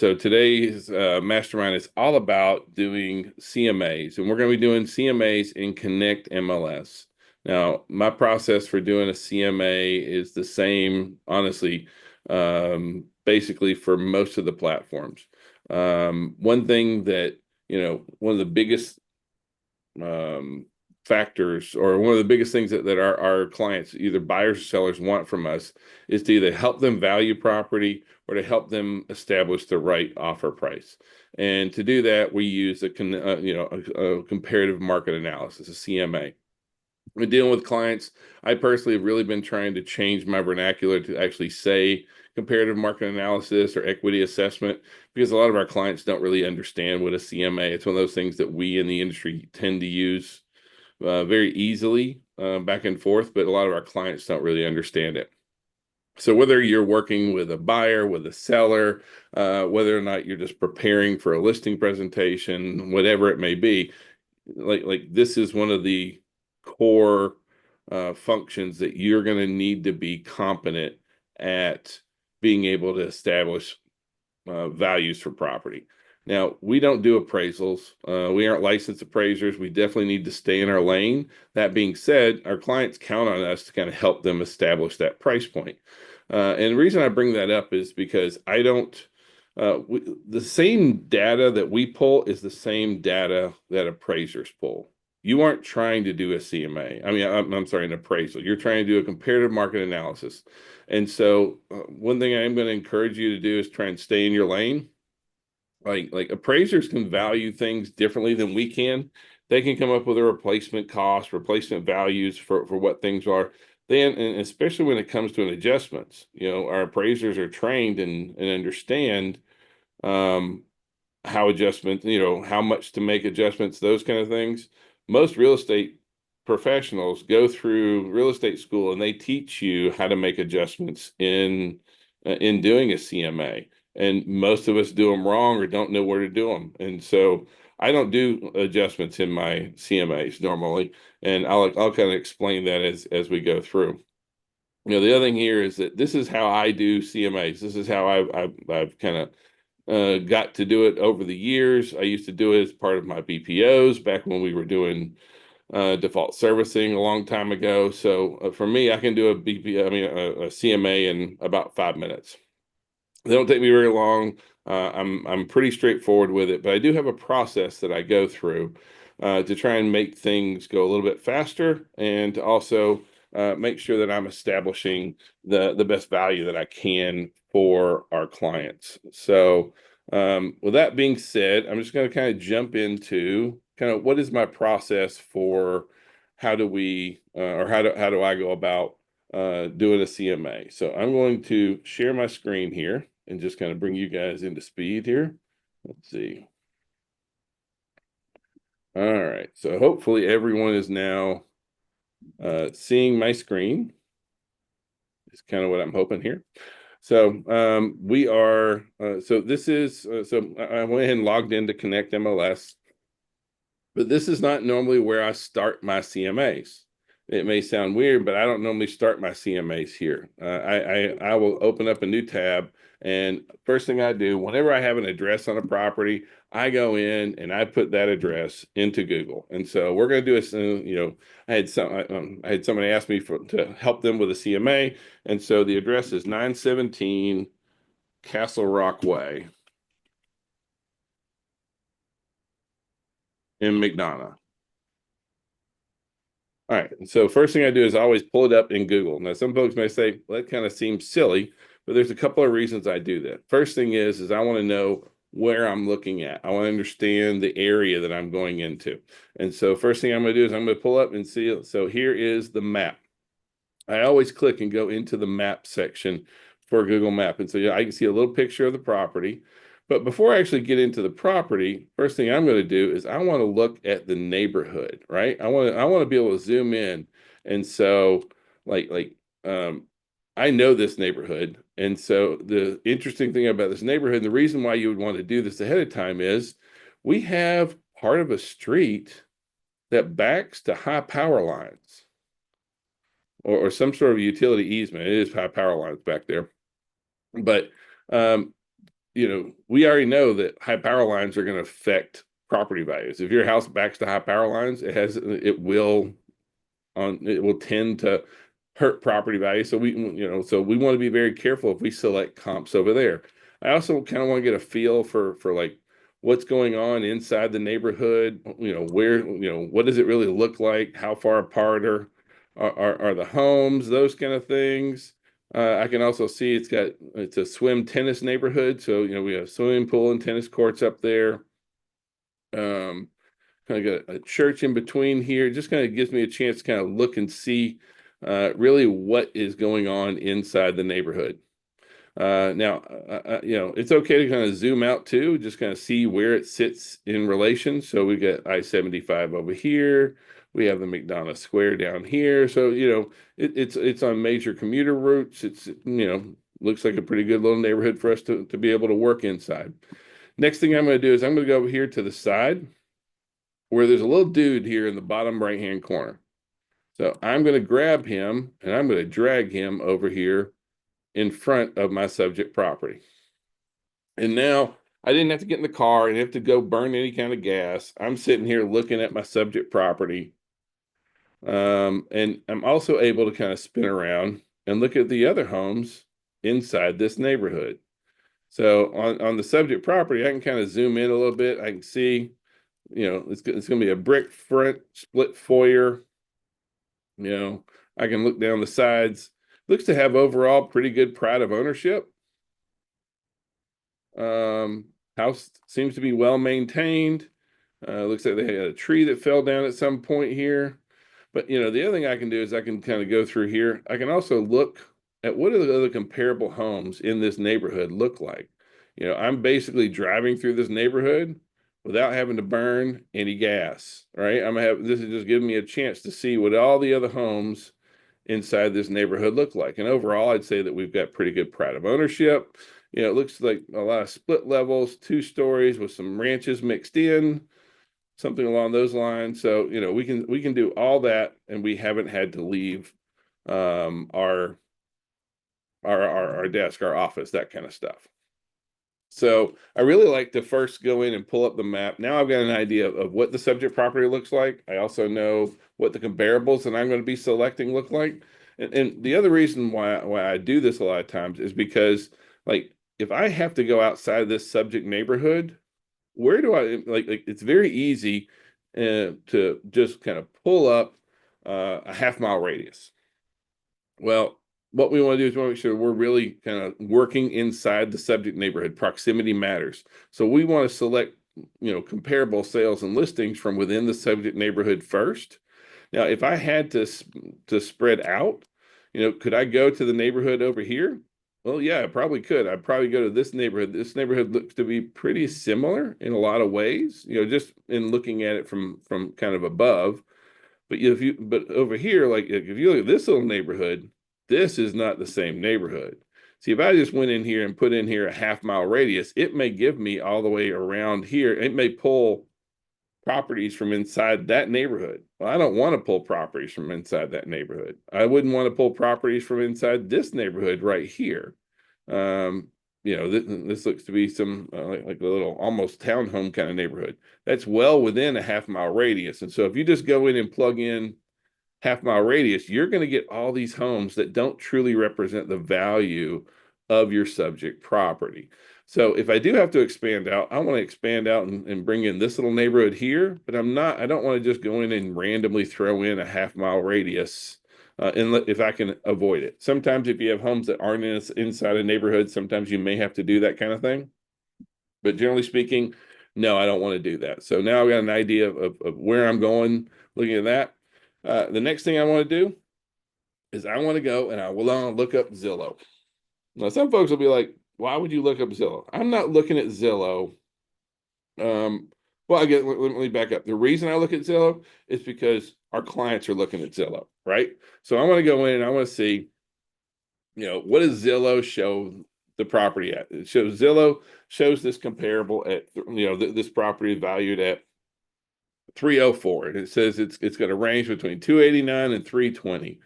So today's mastermind is all about doing CMAs, and we're going to be doing CMAs in Connect MLS. Now, my process for doing a CMA is the same, honestly, basically for most of the platforms. One thing that, one of the biggest um, factors, or one of the biggest things that our clients, either buyers or sellers, want from us is to either help them value property or to help them establish the right offer price. And to do that, we use a comparative market analysis, a CMA. When dealing with clients, I personally have really been trying to change my vernacular to actually say comparative market analysis or equity assessment, because a lot of our clients don't really understand what a CMA. It's one of those things that we in the industry tend to use very easily back and forth, but a lot of our clients don't really understand it. So whether you're working with a buyer, with a seller, whether or not you're just preparing for a listing presentation, whatever it may be, like this is one of the core functions that you're going to need to be competent at being able to establish values for property. Now, we don't do appraisals. We aren't licensed appraisers. We definitely need to stay in our lane. That being said, our clients count on us to kind of help them establish that price point. And the reason I bring that up is because I don't, the same data that we pull is the same data that appraisers pull. You aren't trying to do a CMA. I mean, I'm sorry, an appraisal. You're trying to do a comparative market analysis. And so one thing I am going to encourage you to do is try and stay in your lane. Like appraisers can value things differently than we can. They can come up with a replacement cost, replacement values for what things are. Then, and especially when it comes to an adjustments, our appraisers are trained and understand um, how adjustments, how much to make adjustments, those kind of things. Most real estate professionals go through real estate school and they teach you how to make adjustments in doing a CMA. And most of us do them wrong or don't know where to do them. And so I don't do adjustments in my CMAs normally, and I'll kind of explain that as we go through. The other thing here is that this is how I do CMAs. This is how I've kind of got to do it over the years. I used to do it as part of my BPOs back when we were doing default servicing a long time ago. So for me, I can do a CMA in about 5 minutes. They don't take me very long. I'm pretty straightforward with it, but I do have a process that I go through to try and make things go a little bit faster, and to also make sure that I'm establishing the best value that I can for our clients. So, with that being said, I'm just going to kind of jump into kind of what is my process for how do we or how do I go about doing a CMA. So I'm going to share my screen here and just kind of bring you guys into speed here. Let's see. All right. So hopefully everyone is now seeing my screen. Is kind of what I'm hoping here. So we are, so this is, so I went ahead and logged into Connect MLS, but this is not normally where I start my CMAs. It may sound weird, but I don't normally start my CMAs here. I will open up a new tab, and first thing I do, whenever I have an address on a property, I go in and I put that address into Google. And so we're going to do a, I had somebody ask me to help them with a CMA, and so the address is 917 Castle Rock Way in McDonough. All right. So first thing I do is I always pull it up in Google. Now, some folks may say, well, that kind of seems silly, but there's a couple of reasons I do that. First thing is I want to know where I'm looking at. I want to understand the area that I'm going into. And so first thing I'm going to do is I'm going to pull up and see it. So here is the map. I always click and go into the map section for Google Map. And so I can see a little picture of the property. But before I actually get into the property, first thing I'm going to do is I want to look at the neighborhood, right? I want to be able to zoom in. And so like I know this neighborhood. And so the interesting thing about this neighborhood, the reason why you would want to do this ahead of time is we have part of a street that backs to high power lines or some sort of utility easement. It is high power lines back there. But we already know that high power lines are going to affect property values. If your house backs to high power lines, it will tend to hurt property value. So we want to be very careful if we select comps over there. I also kind of want to get a feel for like what's going on inside the neighborhood. What does it really look like? How far apart are the homes? Those kind of things. I can also see it's a swim tennis neighborhood. So, we have swimming pool and tennis courts up there. Kind of got a church in between here. It just kind of gives me a chance to kind of look and see really what is going on inside the neighborhood. Now, it's okay to kind of zoom out too, just kind of see where it sits in relation. So we got I-75 over here. We have the McDonough Square down here. So, it's on major commuter routes. It's, looks like a pretty good little neighborhood for us to be able to work inside. Next thing I'm going to do is I'm going to go over here to the side where there's a little dude here in the bottom right-hand corner. So I'm going to grab him and I'm going to drag him over here in front of my subject property. And now I didn't have to get in the car and have to go burn any kind of gas. I'm sitting here looking at my subject property. And I'm also able to kind of spin around and look at the other homes inside this neighborhood. So on the subject property, I can kind of zoom in a little bit. I can see, it's going to be a brick front, split foyer. I can look down the sides. Looks to have overall pretty good pride of ownership. House seems to be well maintained. Looks like they had a tree that fell down at some point here. But the other thing I can do is I can kind of go through here. I can also look at what are the other comparable homes in this neighborhood look like. I'm basically driving through this neighborhood without having to burn any gas, right? This is just giving me a chance to see what all the other homes inside this neighborhood look like. And overall, I'd say that we've got pretty good pride of ownership. It looks like a lot of split levels, 2 stories with some ranches mixed in, something along those lines. So, we can do all that, and we haven't had to leave our desk, our office, that kind of stuff. So I really like to first go in and pull up the map. Now I've got an idea of what the subject property looks like. I also know what the comparables that I'm going to be selecting look like. And the other reason why I do this a lot of times is because, like, if I have to go outside of this subject neighborhood, where do I like it's very easy to just kind of pull up a half-mile radius. Well, what we want to do is we want to make sure we're really kind of working inside the subject neighborhood. Proximity matters. So we want to select, comparable sales and listings from within the subject neighborhood first. Now, if I had to spread out, could I go to the neighborhood over here? Well, yeah, I probably could. I'd probably go to this neighborhood. This neighborhood looks to be pretty similar in a lot of ways, just in looking at it from kind of above. But over here, like if you look at this little neighborhood, this is not the same neighborhood. See, if I just went in here and put in here a half-mile radius, it may give me all the way around here. It may pull properties from inside that neighborhood. Well, I don't want to pull properties from inside that neighborhood. I wouldn't want to pull properties from inside this neighborhood right here. This looks to be some like a little almost townhome kind of neighborhood. That's well within a half-mile radius. And so if you just go in and plug in half-mile radius, you're going to get all these homes that don't truly represent the value of your subject property. So if I do have to expand out, I want to expand out and bring in this little neighborhood here, but I don't want to just go in and randomly throw in a half-mile radius if I can avoid it. Sometimes if you have homes that aren't inside a neighborhood, sometimes you may have to do that kind of thing. But generally speaking, no, I don't want to do that. So now I've got an idea of where I'm going looking at that. The next thing I want to do is I want to go and I will look up Zillow. Now, some folks will be like, why would you look up Zillow? I'm not looking at Zillow. Well, let me back up. The reason I look at Zillow is because our clients are looking at Zillow, right? So I want to go in and I want to see, what does Zillow show the property at? Zillow shows this comparable at, this property is valued at 304, and it says it's going to range between 289 and 320.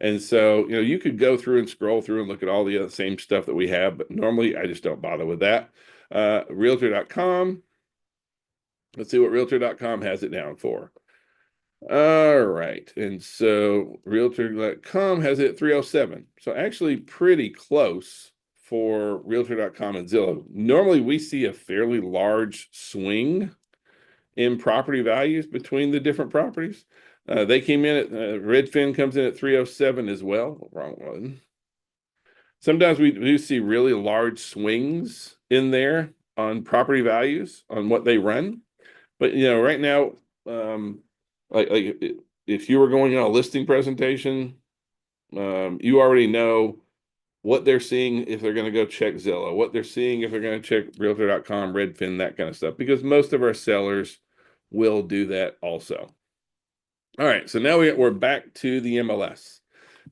And so, you could go through and scroll through and look at all the other same stuff that we have, but normally I just don't bother with that. Realtor.com. Let's see what Realtor.com has it down for. All right. And so Realtor.com has it at 307. So actually pretty close for Realtor.com and Zillow. Normally we see a fairly large swing in property values between the different properties. They came in at Redfin comes in at 307 as well. Wrong one. Sometimes we do see really large swings in there on property values on what they run. But right now, like if you were going on a listing presentation, you already know what they're seeing if they're going to go check Zillow, what they're seeing if they're going to check Realtor.com, Redfin, that kind of stuff, because most of our sellers will do that also. All right, so now we're back to the MLS.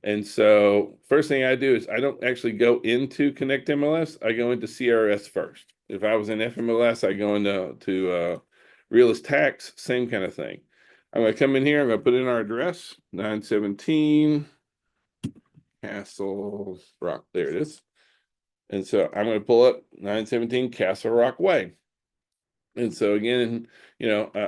And so first thing I do is I don't actually go into Connect MLS. I go into CRS first. If I was in FMLS, I go into Realist Tax, same kind of thing. I'm going to come in here. I'm going to put in our address, 917 Castle Rock. There it is. And so I'm going to pull up 917 Castle Rock Way. And so again,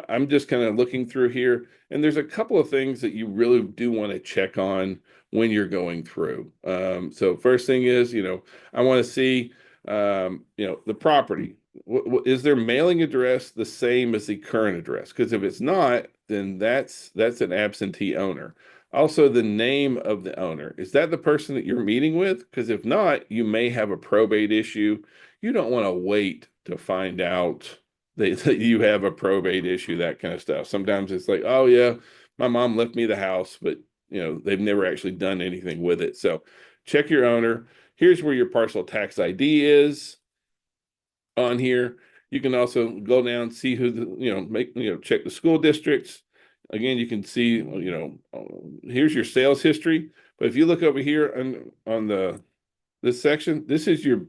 I'm just kind of looking through here, and there's a couple of things that you really do want to check on when you're going through. So first thing is, I want to see, the property. Is their mailing address the same as the current address? Because if it's not, then that's an absentee owner. Also, the name of the owner. Is that the person that you're meeting with? Because if not, you may have a probate issue. You don't want to wait to find out that you have a probate issue, that kind of stuff. Sometimes it's like, oh yeah, my mom left me the house, but they've never actually done anything with it. So check your owner. Here's where your parcel tax ID is on here. You can also go down, see who check the school districts. Again, you can see, here's your sales history. But if you look over here on this section, this is your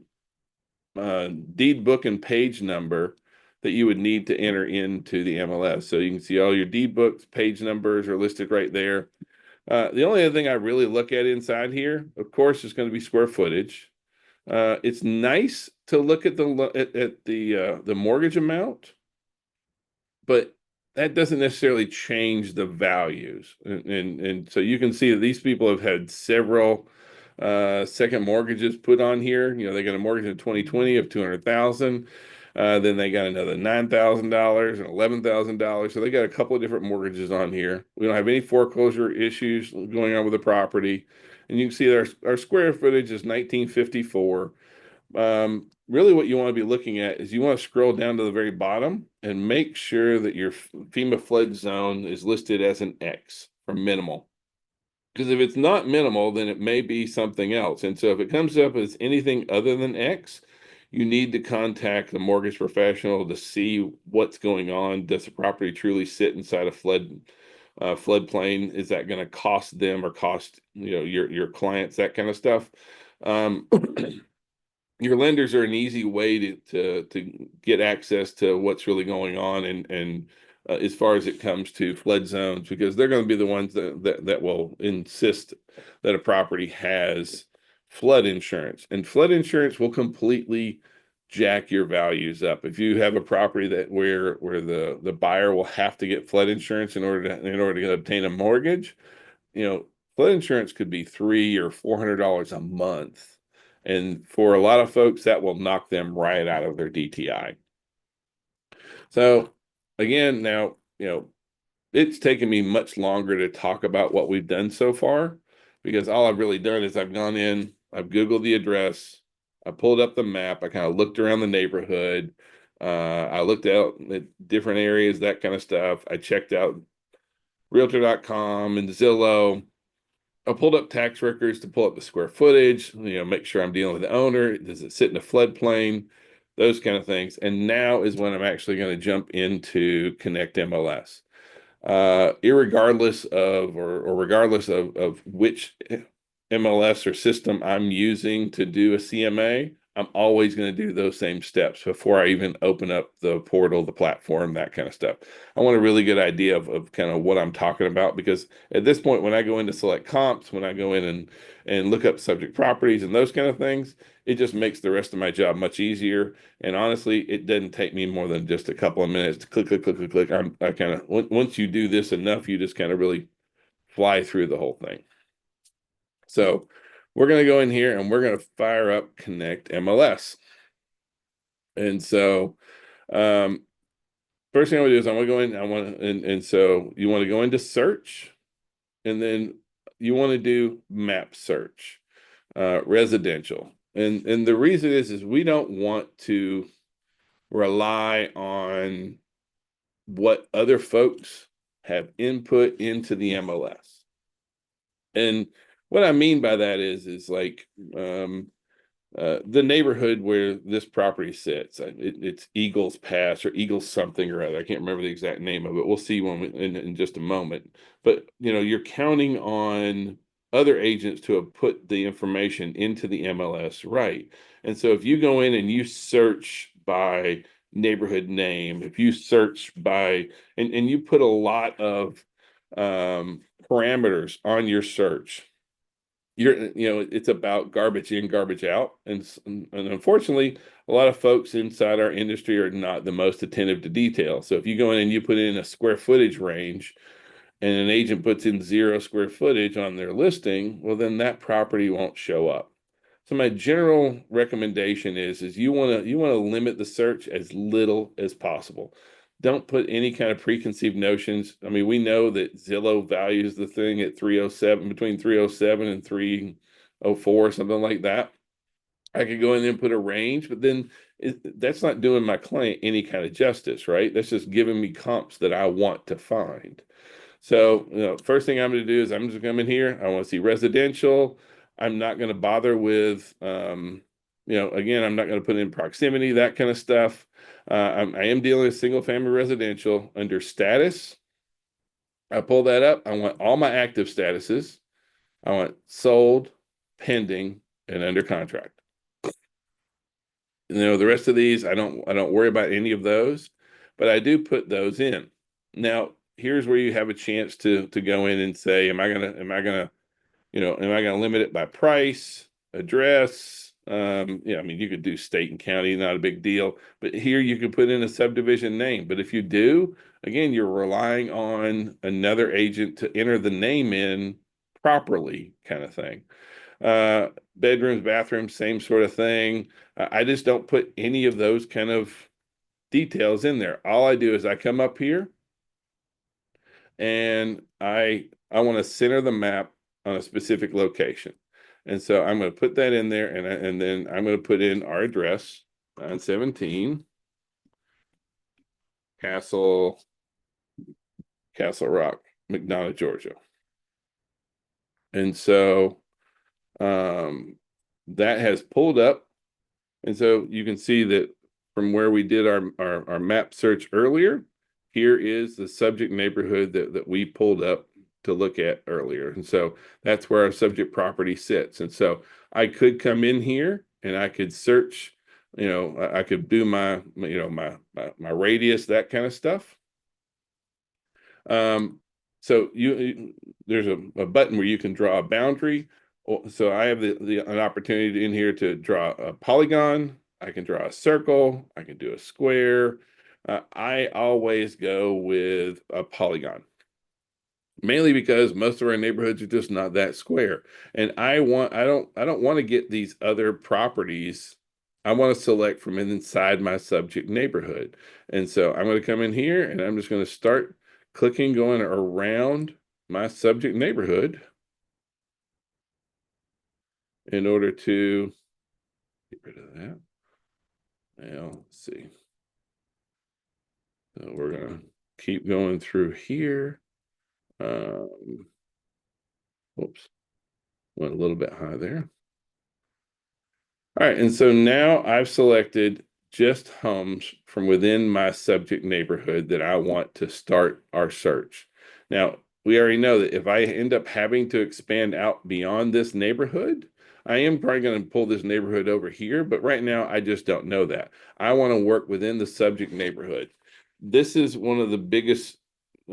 deed book and page number that you would need to enter into the MLS. So you can see all your deed books, page numbers are listed right there. The only other thing I really look at inside here, of course, is going to be square footage. It's nice to look at the mortgage amount, but that doesn't necessarily change the values. And so you can see that these people have had several second mortgages put on here. They got a mortgage in 2020 of 200,000. Then they got another $9,000 and $11,000. So they got a couple of different mortgages on here. We don't have any foreclosure issues going on with the property. And you can see our square footage is 1954. Really what you want to be looking at is you want to scroll down to the very bottom and make sure that your FEMA flood zone is listed as an X for minimal. Because if it's not minimal, then it may be something else. And so if it comes up as anything other than X, you need to contact the mortgage professional to see what's going on. Does the property truly sit inside a floodplain? Is that going to cost them or cost your clients, that kind of stuff? Your lenders are an easy way to get access to what's really going on and as far as it comes to flood zones, because they're going to be the ones that will insist that a property has flood insurance, and flood insurance will completely jack your values up. If you have a property where the buyer will have to get flood insurance in order to obtain a mortgage, flood insurance could be $300 or $400 a month. And for a lot of folks, that will knock them right out of their DTI. So again, now, it's taken me much longer to talk about what we've done so far, because all I've really done is I've gone in, I've Googled the address, I pulled up the map, I kind of looked around the neighborhood, I looked out at different areas, that kind of stuff. I checked out Realtor.com and Zillow. I pulled up tax records to pull up the square footage, make sure I'm dealing with the owner. Does it sit in a floodplain? Those kind of things. And now is when I'm actually going to jump into Connect MLS. Irregardless of or regardless of which MLS or system I'm using to do a CMA, I'm always going to do those same steps before I even open up the portal, the platform, that kind of stuff. I want a really good idea of kind of what I'm talking about, because at this point, when I go in to select comps, when I go in and look up subject properties and those kind of things, it just makes the rest of my job much easier. And honestly, it doesn't take me more than just a couple of minutes to click, click, click, click, click. I kind of, once you do this enough, you just kind of really fly through the whole thing. So we're going to go in here and we're going to fire up Connect MLS. And so, um, first thing I'm gonna do is I'm gonna go in. And so you want to go into search, and then you want to do map search, residential. And the reason is we don't want to rely on what other folks have input into the MLS. And what I mean by that is like, the neighborhood where this property sits. It's Eagles Pass or Eagles something or other. I can't remember the exact name of it. We'll see in just a moment. But you're counting on other agents to have put the information into the MLS, right? And so if you go in and you search by neighborhood name, if you search by and you put a lot of parameters on your search, it's about garbage in, garbage out. And unfortunately, a lot of folks inside our industry are not the most attentive to detail. So if you go in and you put in a square footage range and an agent puts in 0 square footage on their listing, well, then that property won't show up. So my general recommendation is you want to limit the search as little as possible. Don't put any kind of preconceived notions. I mean, we know that Zillow values the thing at 307, between 307 and 304, something like that. I could go in there and put a range, but then that's not doing my client any kind of justice, right? That's just giving me comps that I want to find. So, first thing I'm going to do is I'm just going to come in here. I want to see residential. I'm not going to bother with, again, I'm not going to put in proximity, that kind of stuff. I am dealing with single family residential. Under status, I pull that up. I want all my active statuses. I want sold, pending, and under contract. The rest of these, I don't worry about any of those, but I do put those in. Now, here's where you have a chance to go in and say, am I gonna limit it by price, address? I mean, you could do state and county, not a big deal, but here you could put in a subdivision name. But if you do, again, you're relying on another agent to enter the name in properly, kind of thing. Bedrooms, bathrooms, same sort of thing. I just don't put any of those kind of details in there. All I do is I come up here and I want to center the map on a specific location. And so I'm going to put that in there, and then I'm going to put in our address, 917 Castle Rock, McDonough, Georgia. And so that has pulled up. And so you can see that from where we did our map search earlier, here is the subject neighborhood that we pulled up to look at earlier. And so that's where our subject property sits. And so I could come in here and I could search, I could do my radius, that kind of stuff. So there's a button where you can draw a boundary. So I have an opportunity in here to draw a polygon. I can draw a circle. I can do a square. I always go with a polygon, mainly because most of our neighborhoods are just not that square. And I don't want to get these other properties. I want to select from inside my subject neighborhood. And so I'm going to come in here and I'm just going to start clicking, going around my subject neighborhood in order to get rid of that. Now, let's see. So we're going to keep going through here. Whoops, went a little bit high there. All right, and so now I've selected just homes from within my subject neighborhood that I want to start our search. Now, we already know that if I end up having to expand out beyond this neighborhood, I am probably going to pull this neighborhood over here, but right now I just don't know that. I want to work within the subject neighborhood. This is one of the biggest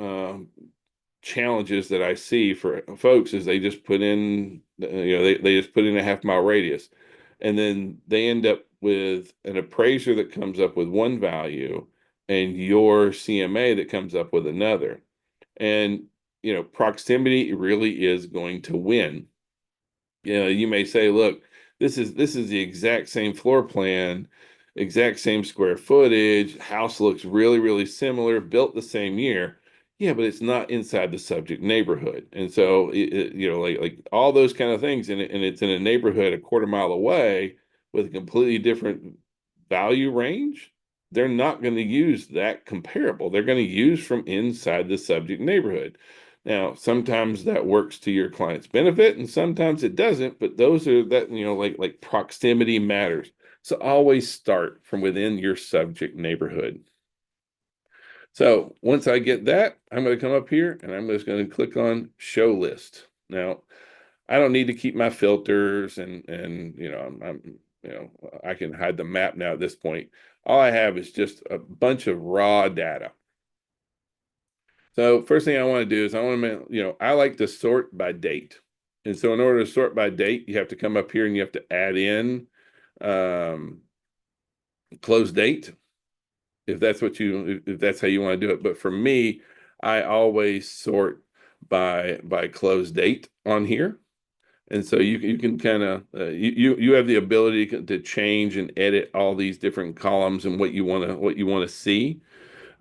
um, challenges that I see for folks is they just put in, they just put in a half mile radius, and then they end up with an appraiser that comes up with one value and your CMA that comes up with another. And, proximity really is going to win. You may say, look, this is the exact same floor plan, exact same square footage, house looks really, really similar, built the same year. Yeah, but it's not inside the subject neighborhood. And so, like all those kind of things, and it's in a neighborhood a quarter mile away with a completely different value range. They're not going to use that comparable. They're going to use from inside the subject neighborhood. Now, sometimes that works to your client's benefit and sometimes it doesn't, but those are that, like proximity matters. So always start from within your subject neighborhood. So once I get that, I'm going to come up here and I'm just going to click on show list. Now, I don't need to keep my filters and I can hide the map now at this point. All I have is just a bunch of raw data. So first thing I want to do is I like to sort by date. And so in order to sort by date, you have to come up here and you have to add in um, close date if that's how you want to do it. But for me, I always sort by close date on here. And so you can kind of you have the ability to change and edit all these different columns and what you want to see.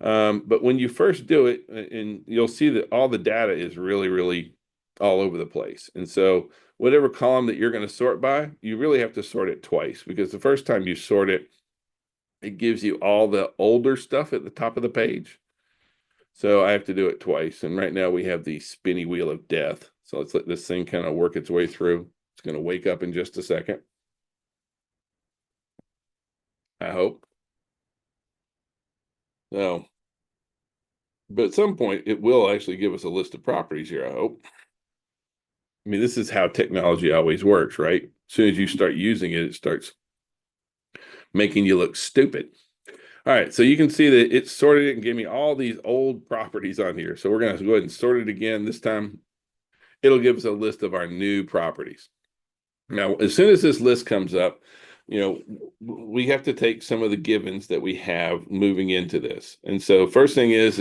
But when you first do it, and you'll see that all the data is really, really all over the place. And so whatever column that you're going to sort by, you really have to sort it twice because the first time you sort it, it gives you all the older stuff at the top of the page. So I have to do it twice. And right now we have the spinny wheel of death. So let's let this thing kind of work its way through. It's going to wake up in just a second. I hope. So, but at some point it will actually give us a list of properties here, I hope. I mean, this is how technology always works, right? As soon as you start using it, it starts making you look stupid. All right, so you can see that it sorted it and gave me all these old properties on here. So we're going to go ahead and sort it again. This time, it'll give us a list of our new properties. Now, as soon as this list comes up, we have to take some of the givens that we have moving into this. And so first thing is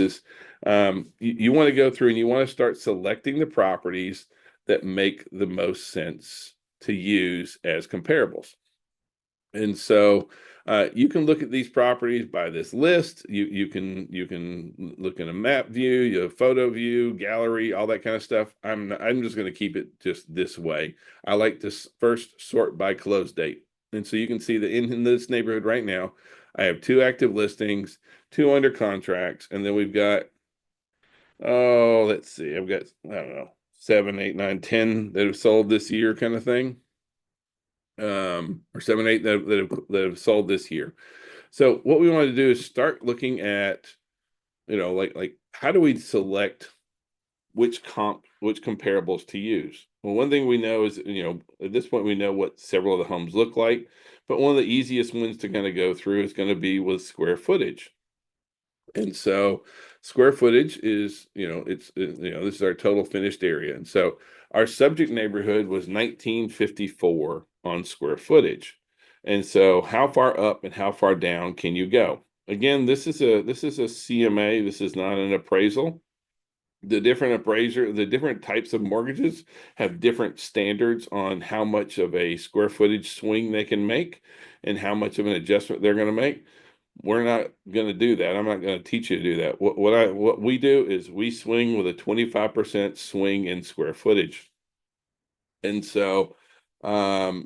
you want to go through and you want to start selecting the properties that make the most sense to use as comparables. And so you can look at these properties by this list. You can look in a map view, you have photo view, gallery, all that kind of stuff. I'm just going to keep it just this way. I like to first sort by close date. And so you can see that in this neighborhood right now, I have 2 active listings, 2 under contracts, and then we've got, oh, let's see, I've got, I don't know, 7, 8, 9, 10 that have sold this year kind of thing. Or 7, 8 that have sold this year. So what we want to do is start looking at, like how do we select which comparables to use? Well, one thing we know is, at this point we know what several of the homes look like, but one of the easiest ones to kind of go through is going to be with square footage. And so square footage is, this is our total finished area. And so our subject neighborhood was 1954 on square footage. And so how far up and how far down can you go? Again, this is a CMA. This is not an appraisal. The different types of mortgages have different standards on how much of a square footage swing they can make and how much of an adjustment they're going to make. We're not going to do that. I'm not going to teach you to do that. What we do is we swing with a 25% swing in square footage. And so I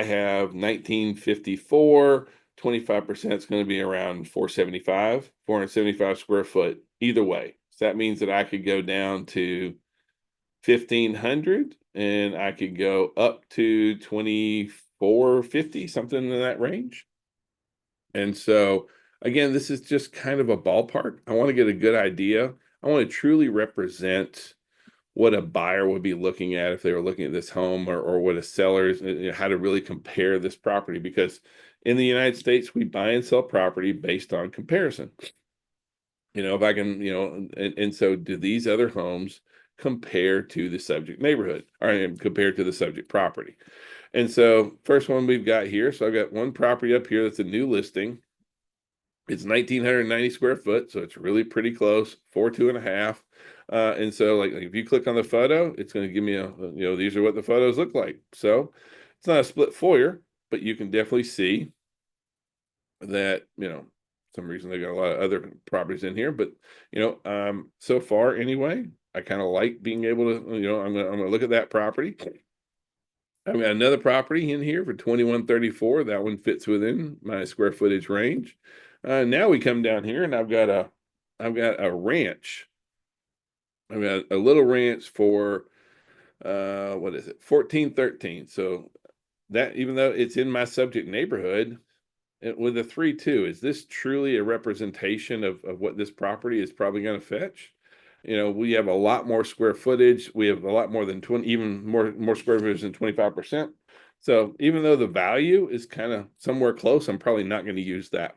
have 1954, 25% is going to be around 475 square foot either way. So that means that I could go down to 1500 and I could go up to 2450, something in that range. And so, again, this is just kind of a ballpark. I want to get a good idea. I want to truly represent what a buyer would be looking at if they were looking at this home, or what a seller's, how to really compare this property. Because in the United States, we buy and sell property based on comparison. If I can, and so do these other homes compare to the subject neighborhood, or compare to the subject property? And so first one we've got here. So I've got one property up here that's a new listing. It's 1,990 square foot, so it's really pretty close, 4.2.5. And so like if you click on the photo, it's going to give me these are what the photos look like. So it's not a split foyer, but you can definitely see that, some reason they got a lot of other properties in here, but so far anyway, I kind of like being able to, I'm gonna look at that property. I've got another property in here for 2,134. That one fits within my square footage range. Now we come down here and I've got a ranch. I've got a little ranch for what is it? 1413. So that, even though it's in my subject neighborhood, with a 3.2, is this truly a representation of what this property is probably going to fetch? We have a lot more square footage. We have a lot more than 20, even more square footage than 25%. So even though the value is kind of somewhere close, I'm probably not going to use that.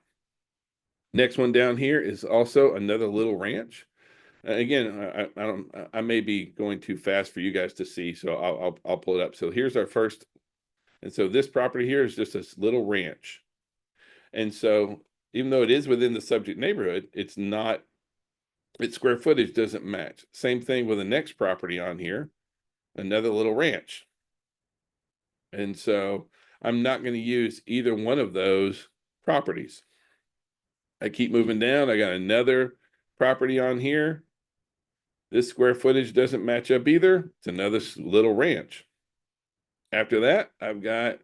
Next one down here is also another little ranch. Again, I may be going too fast for you guys to see, so I'll pull it up. So here's our first, and so this property here is just this little ranch. And so even though it is within the subject neighborhood, its square footage doesn't match. Same thing with the next property on here, another little ranch. And so I'm not going to use either one of those properties. I keep moving down. I got another property on here. This square footage doesn't match up either. It's another little ranch. After that, I've got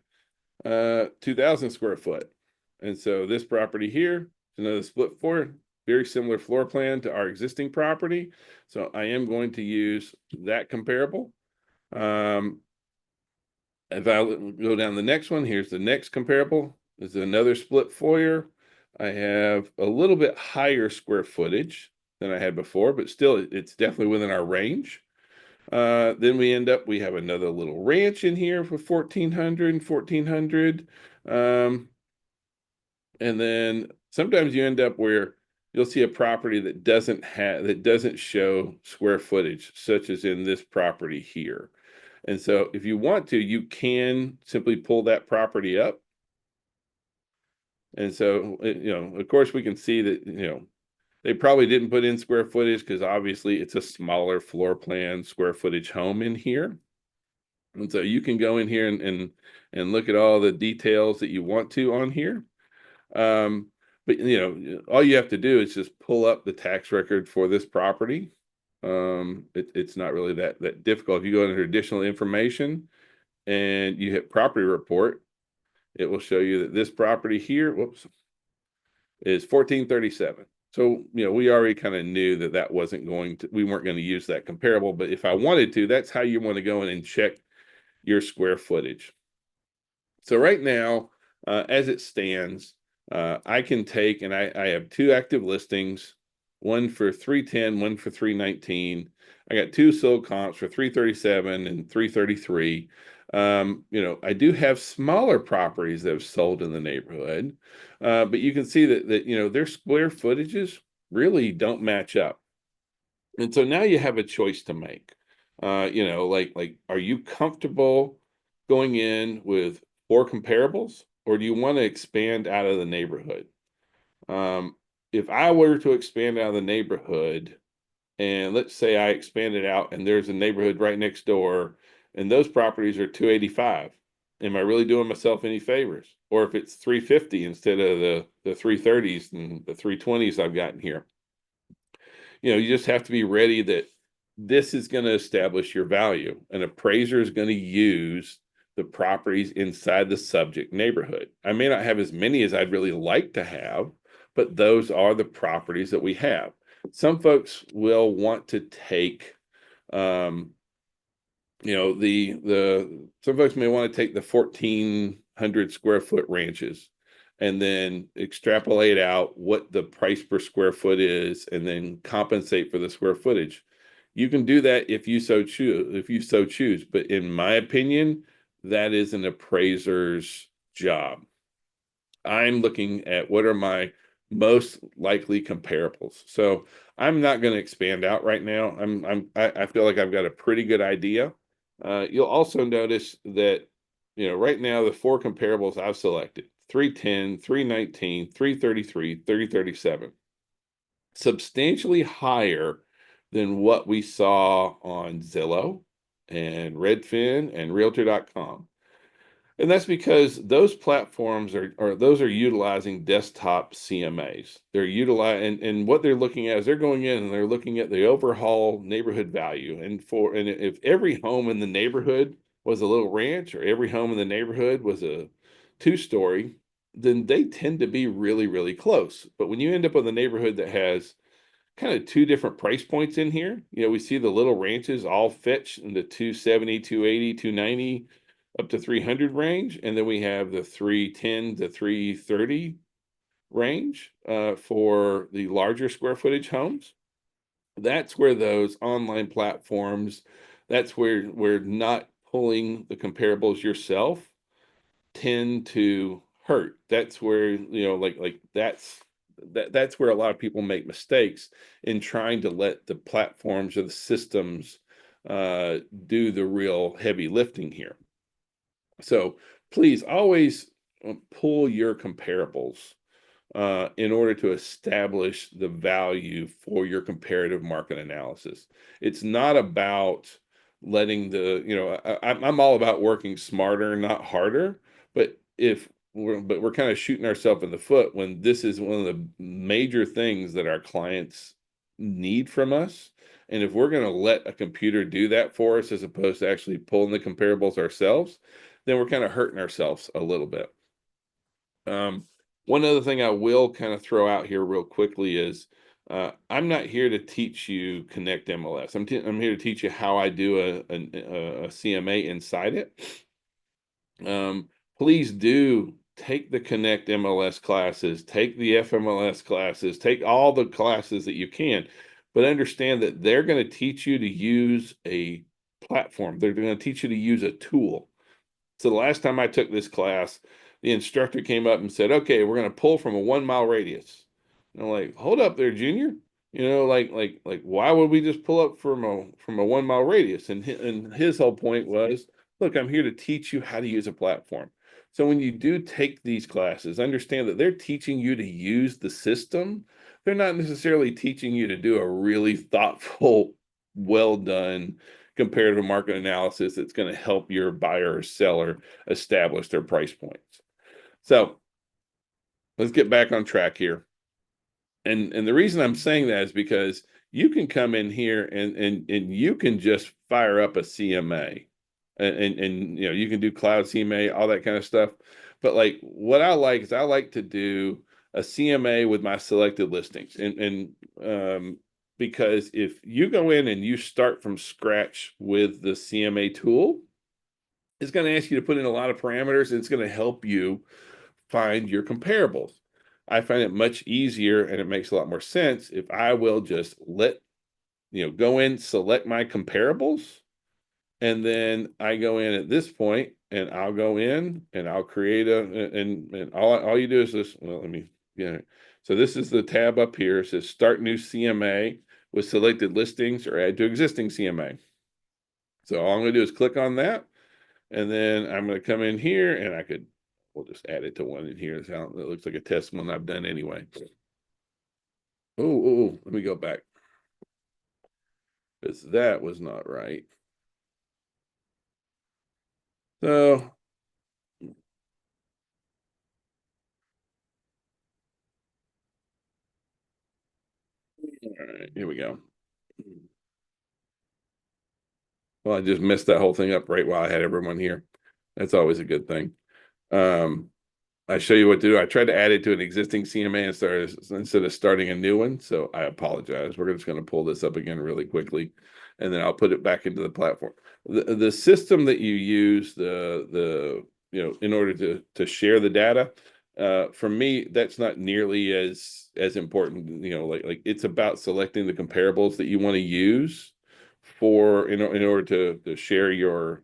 2,000 square foot. And so this property here is another split floor, very similar floor plan to our existing property. So I am going to use that comparable. If I go down the next one, here's the next comparable. This is another split foyer. I have a little bit higher square footage than I had before, but still it's definitely within our range. Then we have another little ranch in here for 1,400 and 1,400. And then sometimes you end up where you'll see a property that doesn't show square footage, such as in this property here. And so if you want to, you can simply pull that property up. And so, of course, we can see that, they probably didn't put in square footage because obviously it's a smaller floor plan square footage home in here. And so you can go in here and look at all the details that you want to on here. But all you have to do is just pull up the tax record for this property. It's not really that difficult. If you go under additional information and you hit property report, it will show you that this property here, is 1,437. So, we already kind of knew that we weren't going to use that comparable, but if I wanted to, that's how you want to go in and check your square footage. So right now, as it stands, I can take, and I have two active listings, one for 310, one for 319. I got two sold comps for 337 and 333. I do have smaller properties that have sold in the neighborhood, but you can see that their square footages really don't match up. And so now you have a choice to make. Like, are you comfortable going in with 4 comparables, or do you want to expand out of the neighborhood? If I were to expand out of the neighborhood, and let's say I expanded out and there's a neighborhood right next door, and those properties are 285, am I really doing myself any favors? Or if it's 350 instead of the 330s and the 320s I've gotten here, you just have to be ready that this is going to establish your value. An appraiser is going to use the properties inside the subject neighborhood. I may not have as many as I'd really like to have, but those are the properties that we have. Some folks will want to take, some folks may want to take the 1,400 square foot ranches and then extrapolate out what the price per square foot is and then compensate for the square footage. You can do that if you so choose. But in my opinion, that is an appraiser's job. I'm looking at what are my most likely comparables. So I'm not going to expand out right now. I feel like I've got a pretty good idea. You'll also notice that, right now the four comparables I've selected: 310, 319, 333, 337, substantially higher than what we saw on Zillow and Redfin and Realtor.com. And that's because those platforms those are utilizing desktop CMAs. They're utilizing, and what they're looking at is they're going in and they're looking at the overall neighborhood value. And if every home in the neighborhood was a little ranch, or every home in the neighborhood was a two-story, then they tend to be really, really close. But when you end up with a neighborhood that has kind of two different price points in here, we see the little ranches all fetch in the 270, 280, 290 up to 300 range, and then we have the 310 to 330 range for the larger square footage homes. That's where those online platforms, that's where we're not pulling the comparables yourself, tend to hurt. That's where, that's where a lot of people make mistakes in trying to let the platforms or the systems do the real heavy lifting here. So please always pull your comparables in order to establish the value for your comparative market analysis. It's not about letting I'm all about working smarter, not harder. But we're kind of shooting ourselves in the foot when this is one of the major things that our clients need from us. And if we're going to let a computer do that for us, as opposed to actually pulling the comparables ourselves, then we're kind of hurting ourselves a little bit. One other thing I will kind of throw out here real quickly is I'm not here to teach you Connect MLS. I'm here to teach you how I do a CMA inside it. Please do take the Connect MLS classes, take the FMLS classes, take all the classes that you can, but understand that they're going to teach you to use a platform. They're going to teach you to use a tool. So the last time I took this class, the instructor came up and said, "Okay, we're going to pull from a 1 mile radius." And I'm like, "Hold up there, Junior. Why would we just pull up from a 1 mile radius?" And his whole point was, "Look, I'm here to teach you how to use a platform." So when you do take these classes, understand that they're teaching you to use the system. They're not necessarily teaching you to do a really thoughtful, well done comparative market analysis that's going to help your buyer or seller establish their price points. So let's get back on track here. And the reason I'm saying that is because you can come in here and you can just fire up a CMA, and you can do cloud CMA, all that kind of stuff. But like what I like is I like to do a CMA with my selected listings, and because if you go in and you start from scratch with the CMA tool, it's going to ask you to put in a lot of parameters, and it's going to help you find your comparables. I find it much easier, and it makes a lot more sense if I will just go in, select my comparables, and then I go in at this point, and I'll go in and I'll create and all you do is this. Well, let me, so this is the tab up here. It says start new CMA with selected listings or add to existing CMA. So all I'm going to do is click on that, and then I'm going to come in here, and we'll just add it to one in here. It looks like a test one I've done anyway. Oh, let me go back, because that was not right. So, all right, here we go. Well, I just messed that whole thing up right while I had everyone here. That's always a good thing. Um, I show you what to do. I tried to add it to an existing CMA instead of starting a new one. So I apologize. We're just going to pull this up again really quickly, and then I'll put it back into the platform. The system that you use, in order to share the data, for me, that's not nearly as important. Like it's about selecting the comparables that you want to use in order to share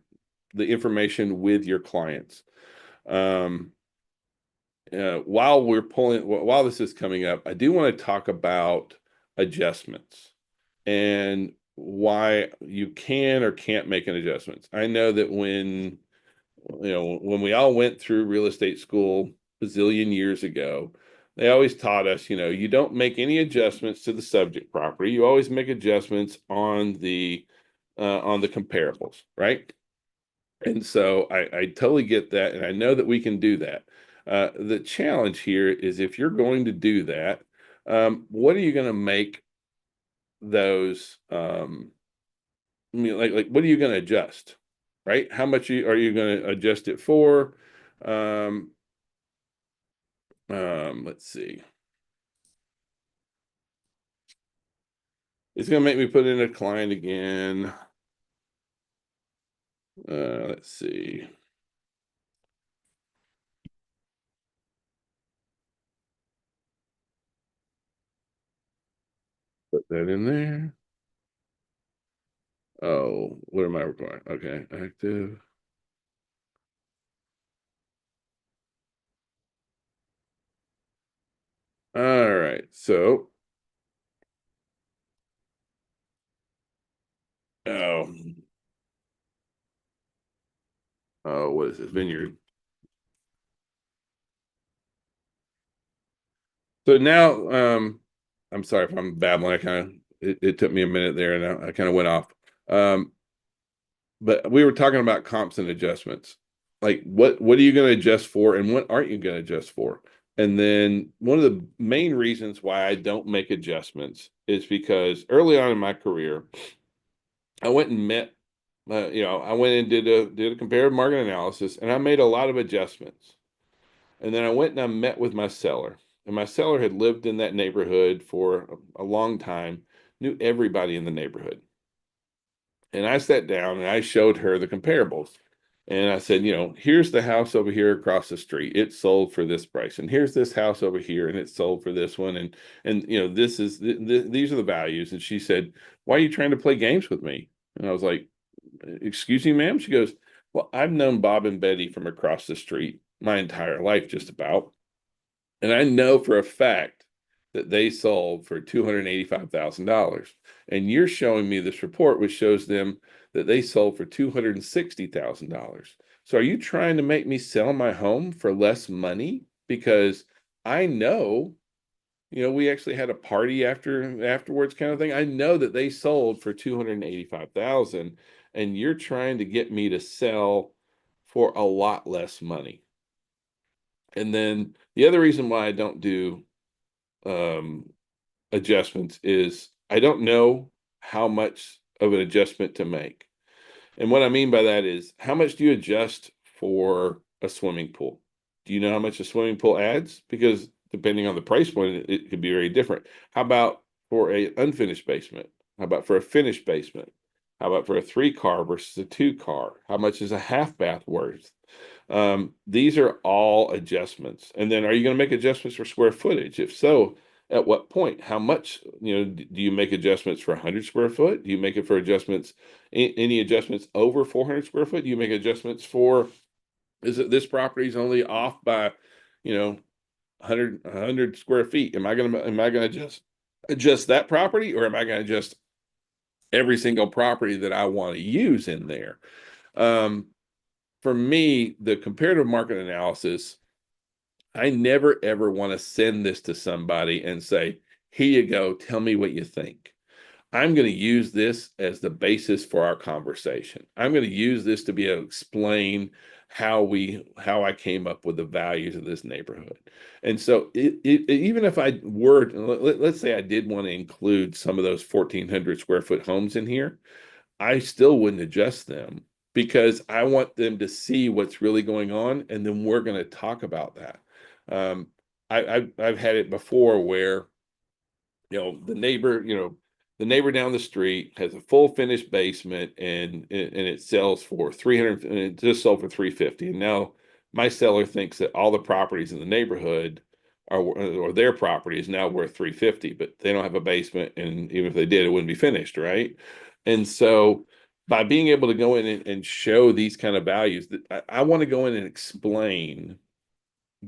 the information with your clients. While this is coming up, I do want to talk about adjustments and why you can or can't make an adjustment. I know that when we all went through real estate school bazillion years ago, they always taught us, you don't make any adjustments to the subject property. You always make adjustments on the comparables, right? And so I totally get that, and I know that we can do that. The challenge here is if you're going to do that, what are you going to make those? What are you going to adjust, right? How much are you going to adjust it for? Um, let's see. It's going to make me put in a client again. Let's see. Put that in there. Oh, what am I requiring? Okay, active. All right, so oh, what is this? Vineyard. So now, I'm sorry if I'm babbling. It took me a minute there, and I kind of went off. Um, but we were talking about comps and adjustments. Like what are you going to adjust for, and what aren't you going to adjust for? And then one of the main reasons why I don't make adjustments is because early on in my career, I went and met, I went and did a comparative market analysis, and I made a lot of adjustments. And then I went and I met with my seller, and my seller had lived in that neighborhood for a long time, knew everybody in the neighborhood. And I sat down and I showed her the comparables. And I said, here's the house over here across the street. It's sold for this price. And here's this house over here, and it's sold for this one. And this is these are the values. And she said, "Why are you trying to play games with me?" And I was like, "Excuse me, ma'am." She goes, "Well, I've known Bob and Betty from across the street my entire life, just about. And I know for a fact that they sold for $285,000. And you're showing me this report, which shows them that they sold for $260,000. So are you trying to make me sell my home for less money? Because I know, we actually had a party afterwards kind of thing. I know that they sold for 285,000, and you're trying to get me to sell for a lot less money." And then the other reason why I don't do um, adjustments is I don't know how much of an adjustment to make. And what I mean by that is, how much do you adjust for a swimming pool? Do you know how much a swimming pool adds? Because depending on the price point, it could be very different. How about for a unfinished basement? How about for a finished basement? How about for a 3-car versus a 2-car? How much is a half bath worth? These are all adjustments. And then are you going to make adjustments for square footage? If so, at what point? How much, do you make adjustments for 100 square foot? Do you make it for adjustments, any adjustments over 400 square foot? Do you make adjustments for, is it this property is only off by, 100 square feet? Am I going to just adjust that property, or am I going to adjust every single property that I want to use in there? Um, for me, the comparative market analysis, I never ever want to send this to somebody and say, "Here you go, tell me what you think." I'm going to use this as the basis for our conversation. I'm going to use this to be able to explain how I came up with the values of this neighborhood. And so even if I were, let's say I did want to include some of those 1,400 square foot homes in here, I still wouldn't adjust them, because I want them to see what's really going on, and then we're going to talk about that. Um, I've had it before where, the neighbor down the street has a full finished basement, and it sells for 300, and it just sold for 350. And now my seller thinks that all the properties in the neighborhood or their property is now worth 350, but they don't have a basement, and even if they did, it wouldn't be finished, right? And so by being able to go in and show these kind of values, that I want to go in and explain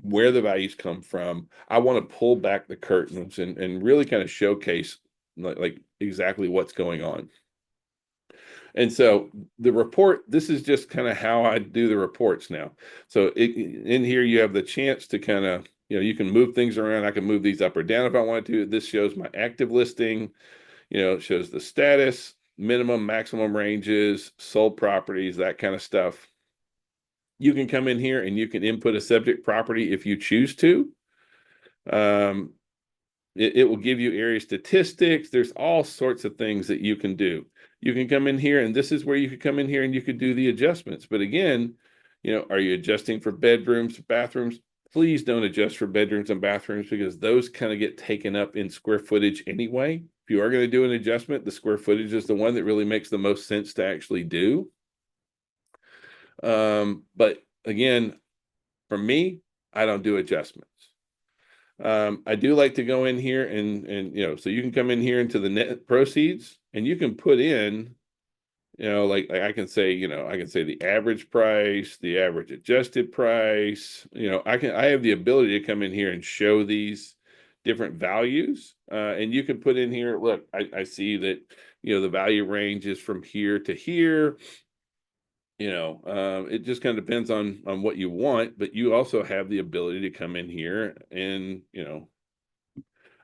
where the values come from. I want to pull back the curtains and really kind of showcase like exactly what's going on. And so the report, this is just kind of how I do the reports now. So in here, you have the chance to kind of, you can move things around. I can move these up or down if I want to. This shows my active listing, it shows the status, minimum, maximum ranges, sold properties, that kind of stuff. You can come in here and you can input a subject property if you choose to. It will give you area statistics. There's all sorts of things that you can do. You can come in here, and this is where you could come in here and you could do the adjustments. But again, are you adjusting for bedrooms, bathrooms? Please don't adjust for bedrooms and bathrooms, because those kind of get taken up in square footage anyway. If you are going to do an adjustment, the square footage is the one that really makes the most sense to actually do. But again, for me, I don't do adjustments. I do like to go in here and so you can come in here into the net proceeds, and you can put in, like I can say, the average price, the average adjusted price. I have the ability to come in here and show these different values. And you can put in here, look, I see that, the value range is from here to here. It just kind of depends on what you want, but you also have the ability to come in here and,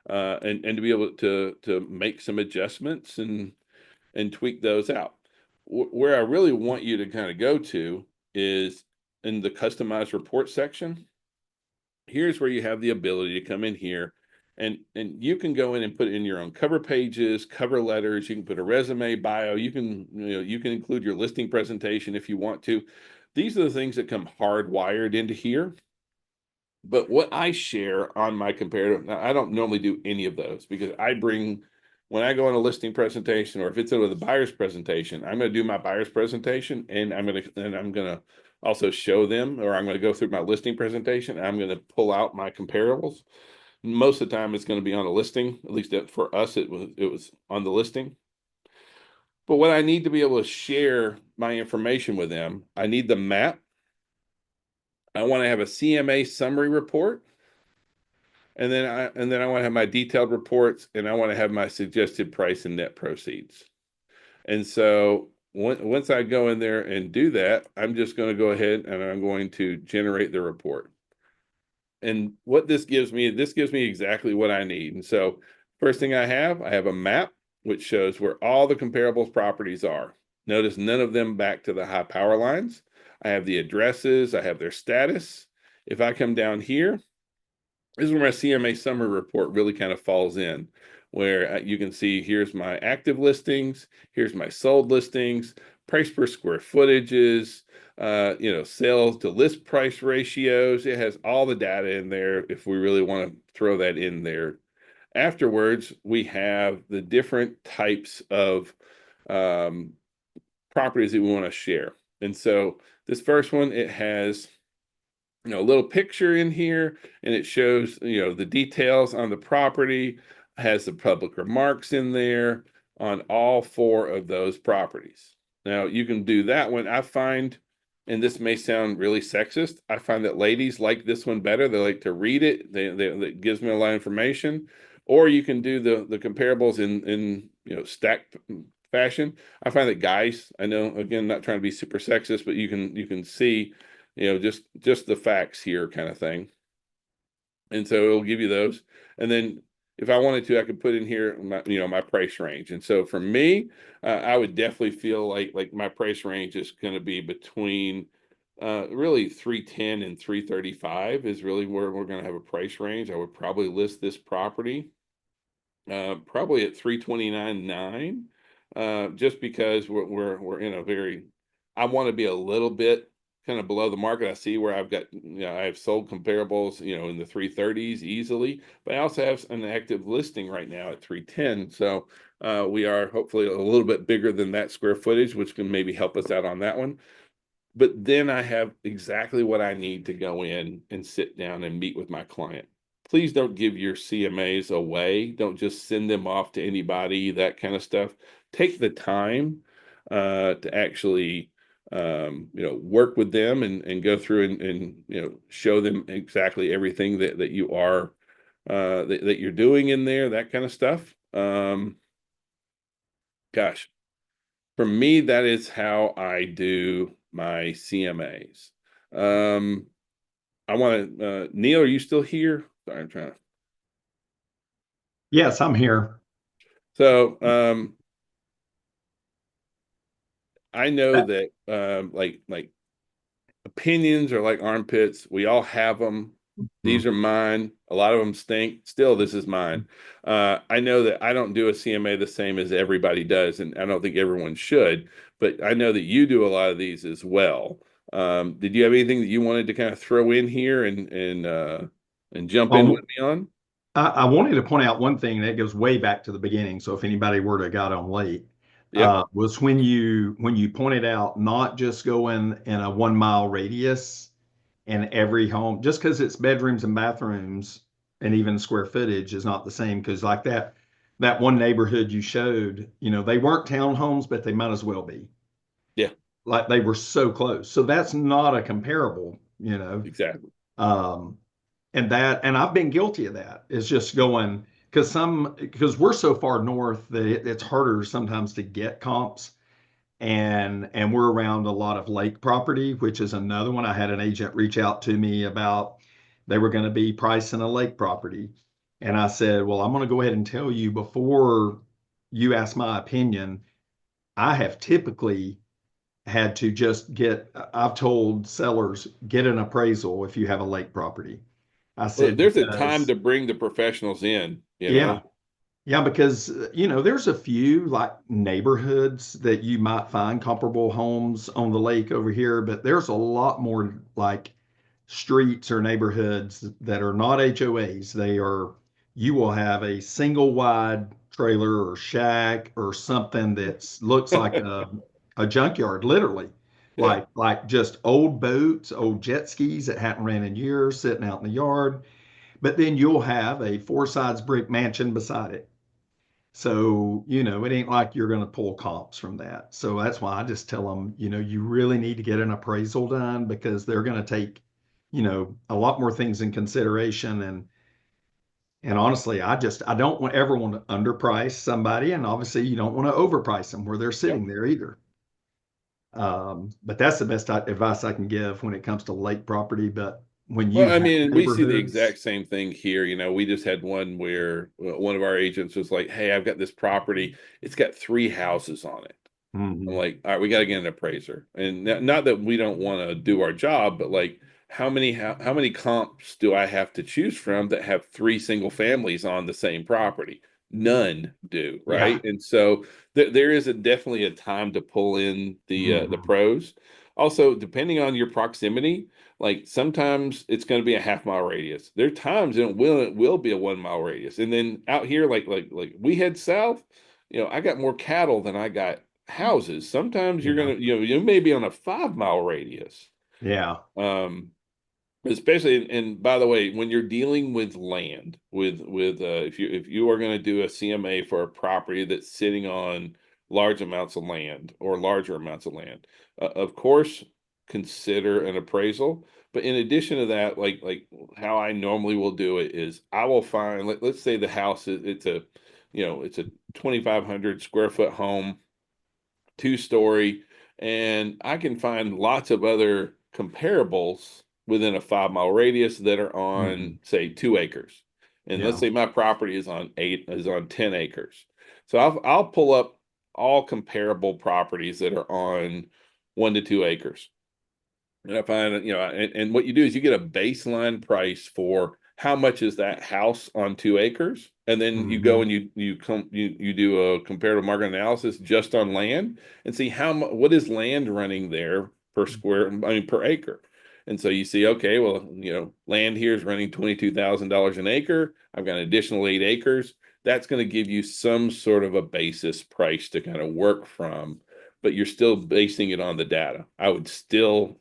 and to be able to make some adjustments and tweak those out. Where I really want you to kind of go to is in the customized report section. Here's where you have the ability to come in here and you can go in and put in your own cover pages, cover letters. You can put a resume, bio. You can include your listing presentation if you want to. These are the things that come hardwired into here. But what I share on my comparative, now I don't normally do any of those, because when I go on a listing presentation, or if it's with a buyer's presentation, I'm going to do my buyer's presentation, and I'm going to also show them, or I'm going to go through my listing presentation. And I'm going to pull out my comparables. Most of the time it's going to be on a listing. At least for us, it was on the listing. But what I need to be able to share my information with them, I need the map. I want to have a CMA summary report. And then I want to have my detailed reports, and I want to have my suggested price and net proceeds. And so once I go in there and do that, I'm just going to go ahead and I'm going to generate the report. And what this gives me exactly what I need. And so first thing I have a map which shows where all the comparables properties are. Notice none of them back to the high power lines. I have the addresses, I have their status. If I come down here, this is where my CMA summary report really kind of falls in, where you can see here's my active listings, here's my sold listings, price per square footages, sales to list price ratios. It has all the data in there if we really want to throw that in there. Afterwards, we have the different types of properties that we want to share. And so this first one, it has a little picture in here, and it shows the details on the property, has the public remarks in there on all 4 of those properties. Now you can do that one. I find, and this may sound really sexist, I find that ladies like this one better. They like to read it. It gives me a lot of information. Or you can do the comparables in stacked fashion. I find that guys, I know, again, not trying to be super sexist, but you can see just the facts here kind of thing. And so it'll give you those. And then if I wanted to, I could put in here my price range. And so for me, I would definitely feel like my price range is going to be between really 310 and 335 is really where we're going to have a price range. I would probably list this property probably at 329.9, just because we're in a very, I want to be a little bit kind of below the market. I see where I've got, I have sold comparables, in the 330s easily, but I also have an active listing right now at 310. So we are hopefully a little bit bigger than that square footage, which can maybe help us out on that one. But then I have exactly what I need to go in and sit down and meet with my client. please don't give your CMAs away. Don't just send them off to anybody, that kind of stuff. Take the time to actually work with them and go through and show them exactly everything that you are that you're doing in there, that kind of stuff. Gosh, for me, that is how I do my CMAs. I want to, Neil, are you still here? Sorry, I'm trying to. Yes, I'm here. So, I know That- that, like opinions are like armpits. We all have them. Hmm. These are mine. A lot of them stink. Still, this is mine. I know that I don't do a CMA the same as everybody does, and I don't think everyone should, but I know that you do a lot of these as well. Did you have anything that you wanted to kind of throw in here and jump in with Well, me on? I wanted to point out one thing that goes way back to the beginning. So if anybody were to have got on late, Yep. was when you pointed out not just going in a 1 mile radius and every home, just because it's bedrooms and bathrooms and even square footage is not the same. Because like that one neighborhood you showed, they weren't townhomes, but they might as well be. Yeah, Like they were so close. So that's not a comparable. exactly. Um, and I've been guilty of that. It's just going because we're so far north that it's harder sometimes to get comps, and we're around a lot of lake property, which is another one. I had an agent reach out to me about they were going to be pricing a lake property, and I said, well, I'm going to go ahead and tell you before you ask my opinion. I have typically had to just I've told sellers, get an appraisal if you have a lake property. I Well, said, there's a time because to bring the professionals in, you yeah, know? yeah, because there's a few like neighborhoods that you might find comparable homes on the lake over here, but there's a lot more like streets or neighborhoods that are not HOAs. You will have a single wide trailer or shack or something that looks like a junkyard, literally. Yeah. Like just old boats, old jet skis that hadn't ran in years sitting out in the yard. But then you'll have a four sides brick mansion beside it. So, it ain't like you're going to pull comps from that. So that's why I just tell them, you really need to get an appraisal done because they're going to take, a lot more things in consideration. And honestly, I don't ever want to underprice somebody. And obviously you don't want to overprice them where they're Yep. sitting there either. But that's the best advice I can give when it comes to lake property. But when you Well, I have mean, we see the neighborhoods, exact same thing here. We just had one where one of our agents was like, "Hey, I've got this property. It's got three houses on it." I'm mhm, like, "All right, we got to get an appraiser." And not that we don't want to do our job, but like, how many comps do I have to choose from that have three single families on the same property? None do, yeah, right? And so there is definitely a time to pull in the mhm, pros. Also, depending on your proximity, like sometimes it's going to be a half-mile radius. There are times it will be a 1 mile radius. And then out here, like we head south, I got more cattle than I got houses. Sometimes you're yeah, gonna, you may be on a 5 mile radius. yeah, Um, Especially, and by the way, when you're dealing with land, with if you are going to do a CMA for a property that's sitting on large amounts of land or larger amounts of land, of course, consider an appraisal. But in addition to that, like how I normally will do it is I will find, let's say the house is it's a 2,500 square foot home, 2 story, and I can find lots of other comparables within a 5 mile radius that are mhm, on, say, 2 acres. And let's yeah, say my property is on 10 acres. So I'll pull up all comparable properties that are on 1 to 2 acres. And I find, and what you do is you get a baseline price for how much is that house on 2 acres, and then you go mhm, and you do a comparative market analysis just on land and see what is land running there per acre. And so you see, okay, well, land here is running $22,000 an acre. I've got an additional 8 acres. That's going to give you some sort of a basis price to kind of work from, but you're still basing it on the data. I would still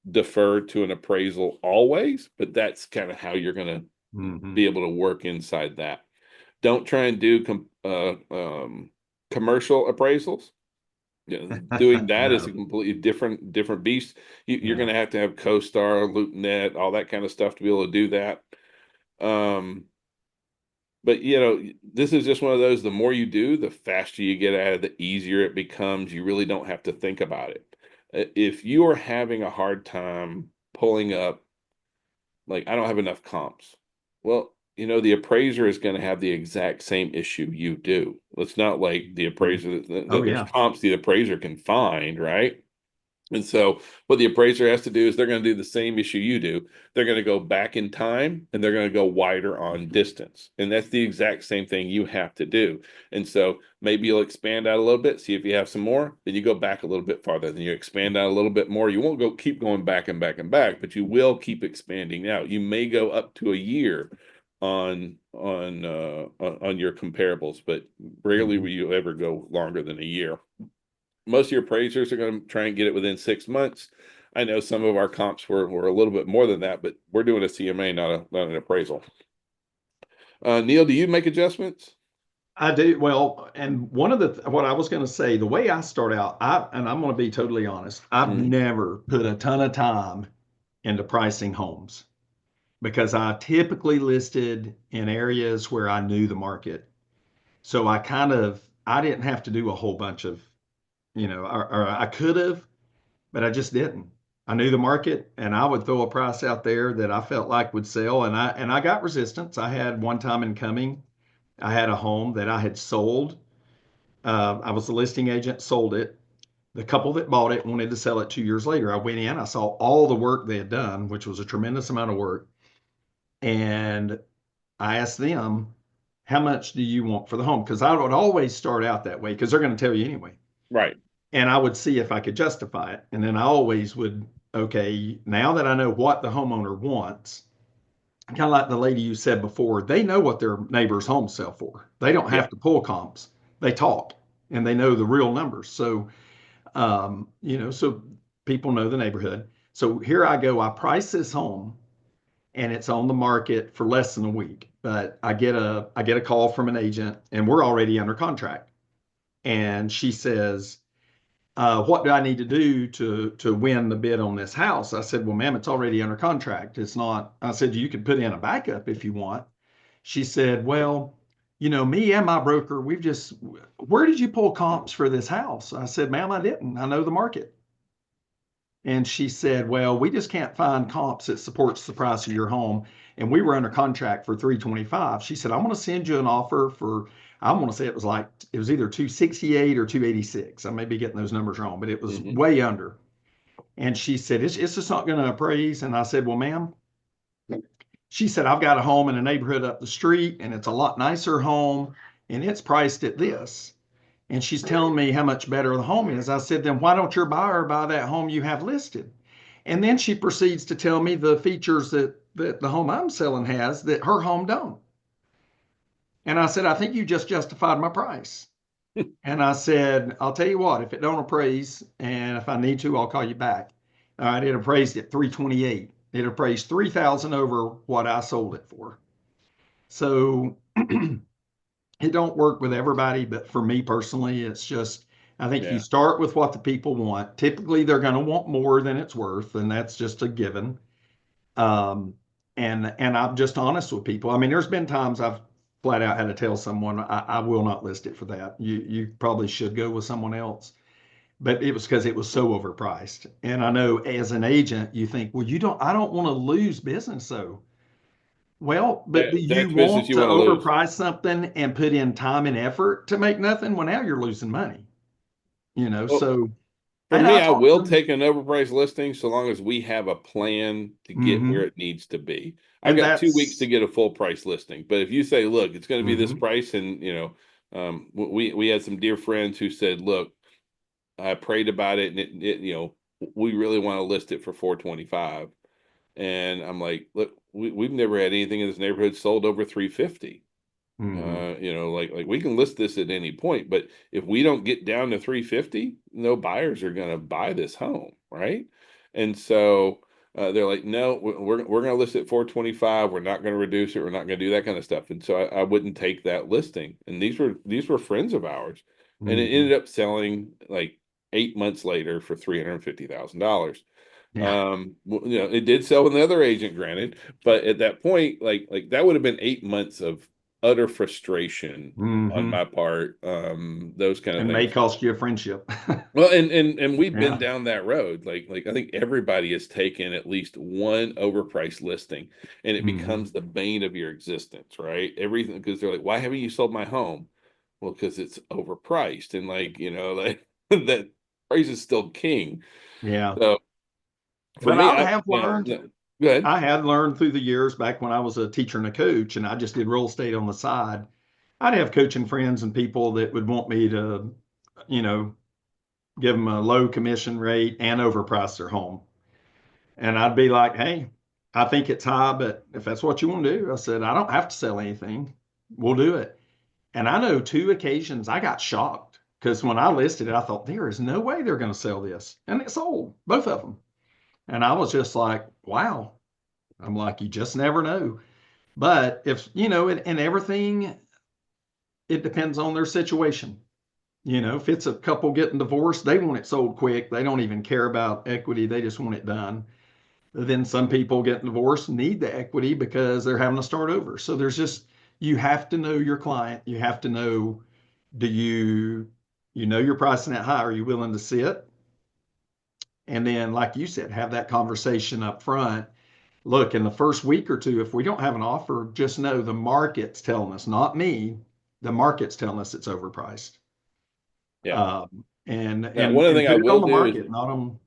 defer to an appraisal always, but that's kind of how you're going to Hmm. be able to work inside that. Don't try and do commercial appraisals. You know, doing that is a No. completely different beast. You're Yeah. going to have CoStar, LoopNet, all that kind of stuff to be able to do that. Um, but this is just one of those. The more you do, the faster you get at it, the easier it becomes. You really don't have to think about it. If you are having a hard time pulling up, like I don't have enough comps. Well, the appraiser is going to have the exact same issue you do. It's not like the Mhm. appraiser Oh that there's yeah. comps the appraiser can find, right? And so what the appraiser has to do is they're going to do the same issue you do. They're going to go back in time and they're going to go wider on distance. And that's the exact same thing you have to do. And so maybe you'll expand out a little bit, see if you have some more, then you go back a little bit farther, then you expand out a little bit more. You won't keep going back and back and back, but you will keep expanding out. You may go up to a year on your comparables, but rarely will Mhm. you ever go longer than a year. Most of your appraisers are going to try and get it within 6 months. I know some of our comps were a little bit more than that, but we're doing a CMA, not an appraisal. Neil, do you make adjustments? I do. Well, and one of what I was going to say, the way I start out, and I'm going to be totally honest, I've Mhm. never put a ton of time into pricing homes because I typically listed in areas where I knew the market. So I didn't have to do a whole bunch of, or I could have, but I just didn't. I knew the market and I would throw a price out there that I felt like would sell. And I got resistance. I had one time in coming, I had a home that I had sold. I was the listing agent, sold it. The couple that bought it wanted to sell it 2 years later. I went in, I saw all the work they had done, which was a tremendous amount of work. And I asked them, how much do you want for the home? Because I would always start out that way because they're going to tell you anyway. Right. And I would see if I could justify it. And then I always would, okay, now that I know what the homeowner wants, kind of like the lady you said before, they know what their neighbor's homes sell for. They don't Yeah. have to pull comps. They talk and they know the real numbers. So, so people know the neighborhood. So here I go. I price this home and it's on the market for less than a week. But I get a call from an agent and we're already under contract. And she says, what do I need to do to win the bid on this house? I said, well, ma'am, it's already under contract. It's not. I said, you could put in a backup if you want. She said, well, me and my broker, where did you pull comps for this house? I said, ma'am, I didn't. I know the market. And she said, well, we just can't find comps that supports the price of your home. And we were under contract for 325. She said, I'm going to send you an offer for, I want to say it was either 268 or 286. I may be getting those numbers wrong, but it was Hmm. way under. And she said, it's just not going to appraise. And I said, well, ma'am, she said, I've got a home in a neighborhood up the street and it's a lot nicer home and it's priced at this. And she's telling me how much better the home is. I said, then why don't your buyer buy that home you have listed? And then she proceeds to tell me the features that the home I'm selling has that her home don't. And I said, I think you just justified my price. And I said, I'll tell you what, if it don't appraise, and if I need to, I'll call you back. All right, it appraised at 328. It appraised 3,000 over what I sold it for. So it don't work with everybody, but for me personally, it's just I think you Yeah. start with what the people want. Typically, they're going to want more than it's worth, and that's just a given. Um, and I'm just honest with people. I mean, there's been times I've flat out had to tell someone I will not list it for that. You probably should go with someone else. But it was because it was so overpriced. And I know as an agent, you think, well, I don't want to lose business though. Well, but do you That's business want you to want to lose. overprice something and put in time and effort to make nothing? Well, now you're losing money, Well, so for and me, I I talked will to take an overpriced listing so long as we have a plan to get where hmm it needs to be. I've and got 2 weeks to that's get a full price listing, but if you say, look, it's going to be this hmm price, and we had some dear friends who said, look, I prayed about it, and we really want to list it for 425, and I'm like, look, we've never had anything in this neighborhood sold over 350. hmm Like we can list this at any point, but if we don't get down to 350, no buyers are going to buy this home, right? And so They're like, no, we're going to list it at 425. We're not going to reduce it. We're not going to do that kind of stuff. And so I wouldn't take that listing. And these were friends of ours, and it Mhm. ended up selling like 8 months later for $350,000. Yeah. It did sell with another agent, granted, but at that point, like that would have been 8 months of utter frustration on Hmm. my part. Those kind of And may things. cost you a friendship. Well, and we've been Yeah. down that road. Like I think everybody has taken at least one overpriced listing, and it Hmm. becomes the bane of your existence, right? Everything, because they're like, "Why haven't you sold my home?" Well, because it's overpriced, and like that price is still king. Yeah. So for But me, I have learned, no, go ahead. I had learned through the years back when I was a teacher and a coach, and I just did real estate on the side. I'd have coaching friends and people that would want me to, you know, give them a low commission rate and overprice their home. And I'd be like, hey, I think it's high, but if that's what you want to do, I said, I don't have to sell anything. We'll do it. And I know two occasions I got shocked because when I listed it, I thought there is no way they're going to sell this. And it sold, both of them. And I was just like, wow. I'm like, you just never know. But if, and everything, it depends on their situation. If it's a couple getting divorced, they want it sold quick. They don't even care about equity. They just want it done. Then some people getting divorced need the equity because they're having to start over. So you have to know your client. You have to know, do you're pricing it high. Are you willing to sit? And then, like you said, have that conversation up front. Look, in the first week or two, if we don't have an offer, just know the market's telling us, not me, the market's telling us it's overpriced. Yeah. And Now, and one of the and things I put it will on the do is market, not on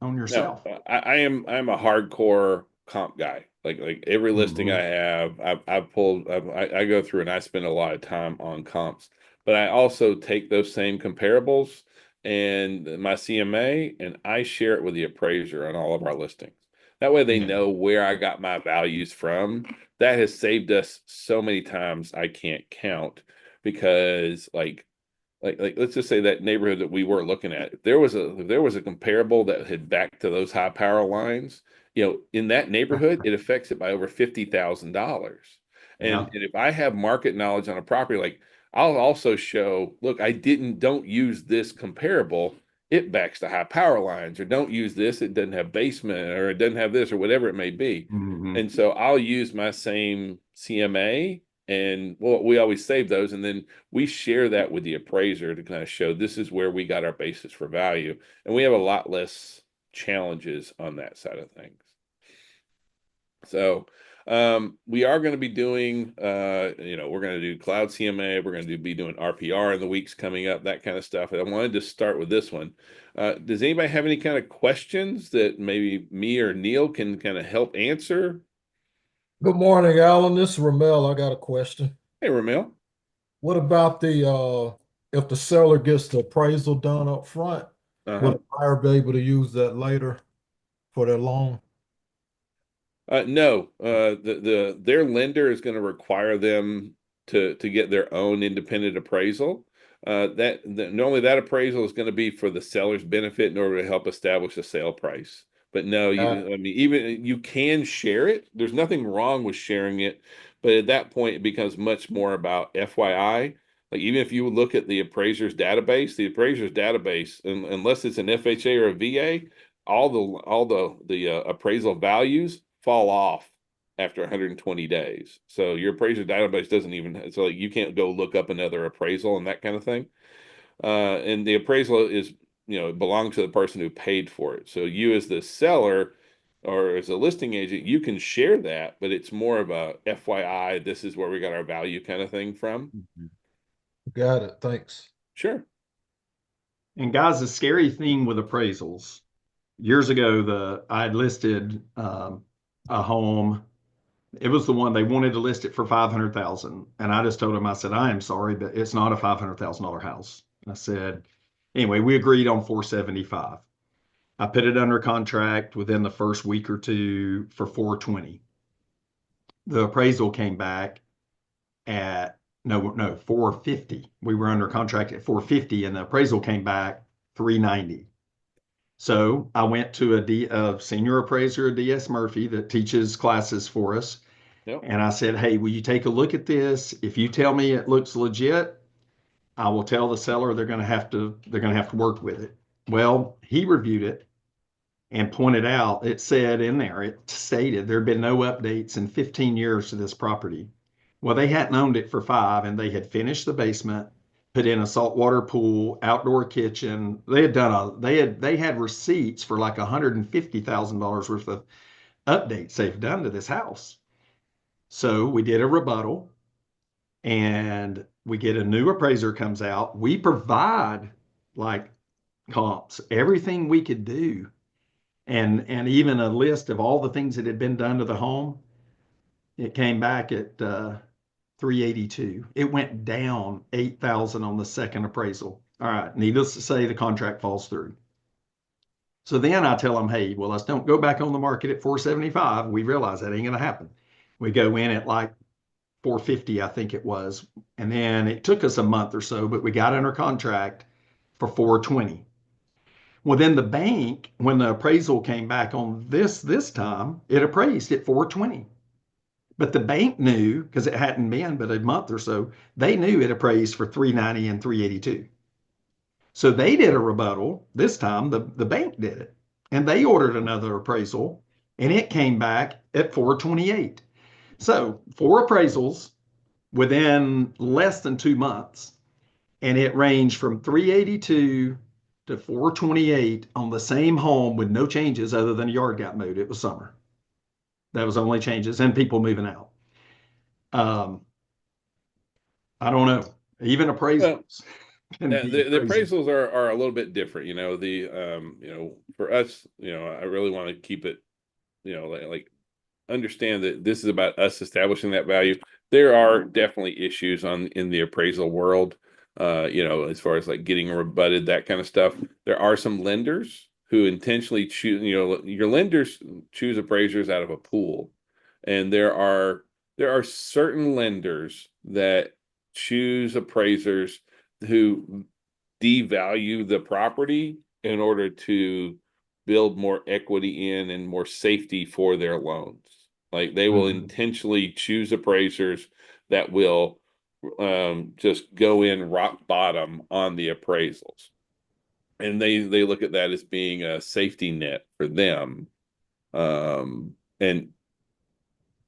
no, yourself. I'm a hardcore comp guy. Like every listing I Hmm. have, I've pulled. I go through and I spend a lot of time on comps, but I also take those same comparables and my CMA and I share it with the appraiser on all of our listings. That way they Yeah. know where I got my values from. That has saved us so many times I can't count, because like let's just say that neighborhood that we were looking at, if there was a comparable that had back to those high power lines, in that neighborhood it affects it by over $50,000. and Yeah. and if I have market knowledge on a property, like I'll also show, look, don't use this comparable, it backs to high power lines, or don't use this, it doesn't have basement, or it doesn't have this, or whatever it may be. Hmm. And so I'll use my same CMA, and well, we always save those, and then we share that with the appraiser to kind of show this is where we got our basis for value. And we have a lot less challenges on that side of things. So we are going to be doing, we're going to do cloud CMA. We're going to be doing RPR in the weeks coming up, that kind of stuff. And I wanted to start with this one. Does anybody have any kind of questions that maybe me or Neil can kind of help answer? Good morning, Allan. This is Ramel. I got a question. Hey, Ramil. What about the if the seller gets the appraisal done up front, will Uh-huh. the buyer be able to use that later for their loan? No, their lender is going to require them to get their own independent appraisal. Normally that appraisal is going to be for the seller's benefit in order to help establish a sale price. But no, Uh, I mean, even you can share it. There's nothing wrong with sharing it, but at that point it becomes much more about FYI. Like even if you look at the appraiser's database, unless it's an FHA or a VA, all the appraisal values fall off after 120 days. So your appraiser database doesn't even, so like you can't go look up another appraisal and that kind of thing. And the appraisal is, it belongs to the person who paid for it. So you as the seller or as a listing agent, you can share that, but it's more of a FYI, this is where we got our value kind of thing from. got it. Thanks. Sure. And guys, the scary thing with appraisals, years ago, I had listed a home. It was the one they wanted to list it for 500,000, and I just told them, I said, I am sorry, but it's not a $500,000 house. I said, anyway, we agreed on 475. I put it under contract within the first week or two for 420. The appraisal came back at no 450. We were under contract at 450, and the appraisal came back 390. So I went to a senior appraiser at DS Murphy that teaches classes for us. Yep. And I said, hey, will you take a look at this? If you tell me it looks legit, I will tell the seller they're going to have to work with it. Well, he reviewed it and pointed out, it said in there, it stated there had been no updates in 15 years to this property. Well, they hadn't owned it for 5, and they had finished the basement, put in a saltwater pool, outdoor kitchen. They had receipts for like $150,000 worth of updates they've done to this house. So we did a rebuttal, and we get a new appraiser comes out. We provide like comps, everything we could do, and even a list of all the things that had been done to the home. It came back at 382. It went down 8,000 on the second appraisal. All right, needless to say, the contract falls through. So then I tell them, hey, well, let's don't go back on the market at 475. We realize that ain't going to happen. We go in at like 450, I think it was. And then it took us a month or so, but we got under contract for 420. Well, then the bank, when the appraisal came back on this time, it appraised at 420. But the bank knew, because it hadn't been but a month or so, they knew it appraised for 390 and 382. So they did a rebuttal. This time the bank did it. And they ordered another appraisal, and it came back at 428. So 4 appraisals within less than 2 months, and it ranged from 382 to 428 on the same home with no changes other than a yard got mowed. It was summer. That was only changes and people moving out. Um, I don't know. Even Well, appraisals can be the crazy. appraisals are a little bit different. For us, I really want to keep it, like understand that this is about us establishing that value. There are definitely issues in the appraisal world, as far as like getting rebutted, that kind of stuff. There are some lenders who intentionally choose, your lenders choose appraisers out of a pool. And there are certain lenders that choose appraisers who devalue the property in order to build more equity in and more safety for their loans. Like they will Mhm. intentionally choose appraisers that will just go in rock bottom on the appraisals. And they look at that as being a safety net for them. And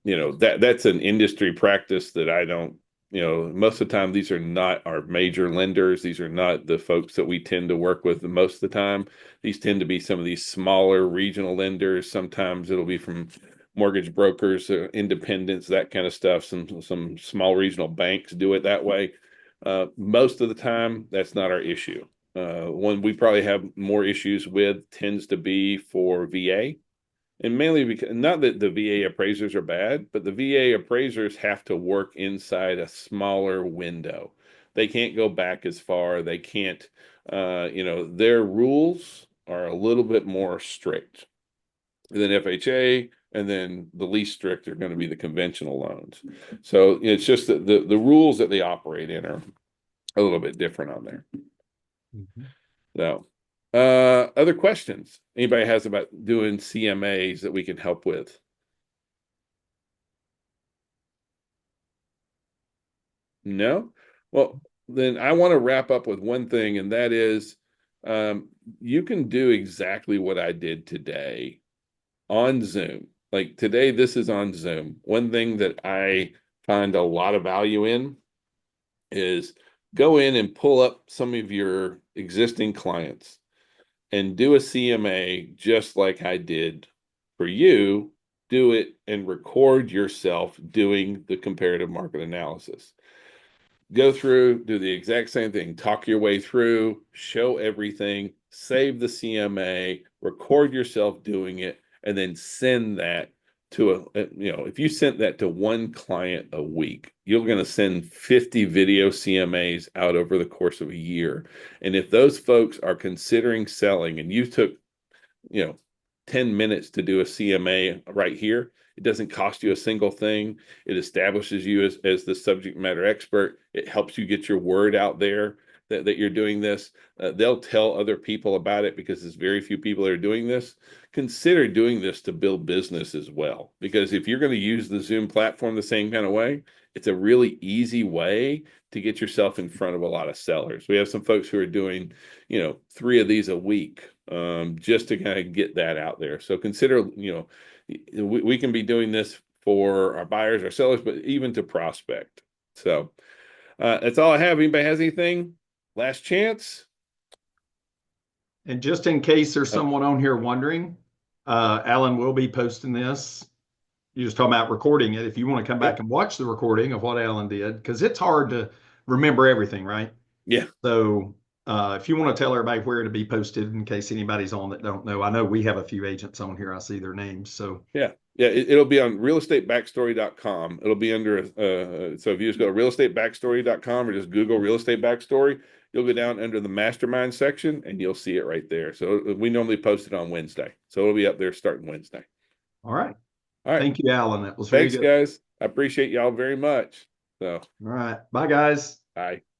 that's an industry practice that I don't, most of the time these are not our major lenders. These are not the folks that we tend to work with most of the time. These tend to be some of these smaller regional lenders. Sometimes it'll be from mortgage brokers, independents, that kind of stuff. Some small regional banks do it that way. Most of the time, that's not our issue. One we probably have more issues with tends to be for VA. And mainly because not that the VA appraisers are bad, but the VA appraisers have to work inside a smaller window. They can't go back as far. They can't, their rules are a little bit more strict than FHA, and then the least strict are going to be the conventional loans. So it's just that the rules that they operate in are a little bit different on there. Mhm. So, other questions anybody has about doing CMAs that we can help with? No? Well, then I want to wrap up with one thing, and that is, you can do exactly what I did today on Zoom. Like today, this is on Zoom. One thing that I find a lot of value in is go in and pull up some of your existing clients and do a CMA just like I did for you. Do it and record yourself doing the comparative market analysis. Go through, do the exact same thing, talk your way through, show everything, save the CMA, record yourself doing it, and then send that to if you sent that to one client a week, you're going to send 50 video CMAs out over the course of a year. And if those folks are considering selling and you took, you know, 10 minutes to do a CMA right here, it doesn't cost you a single thing. It establishes you as the subject matter expert. It helps you get your word out there. that you're doing this. They'll tell other people about it because there's very few people that are doing this. Consider doing this to build business as well, because if you're going to use the Zoom platform the same kind of way, it's a really easy way to get yourself in front of a lot of sellers. We have some folks who are doing, 3 of these a week, just to kind of get that out there. So consider, we can be doing this for our buyers, our sellers, but even to prospect. So that's all I have. Anybody has anything? Last chance. And just in case there's someone on here wondering, Allan will be posting this. You're just talking about recording it. If you want to come back and watch the recording of what Allan did, because it's hard to remember everything, right? Yeah. So if you want to tell everybody where to be posted in case anybody's on that don't know, I know we have a few agents on here. I see their names. So yeah, it'll be on realestatebackstory.com. It'll be under so if you just go to realestatebackstory.com or just Google real estate backstory, you'll go down under the Mastermind section and you'll see it right there. So we normally post it on Wednesday, so it'll be up there starting Wednesday. All right. All right. Thank you, Allan. That was very Thanks, good. guys. I appreciate y'all very much. So All right. Bye, guys. bye.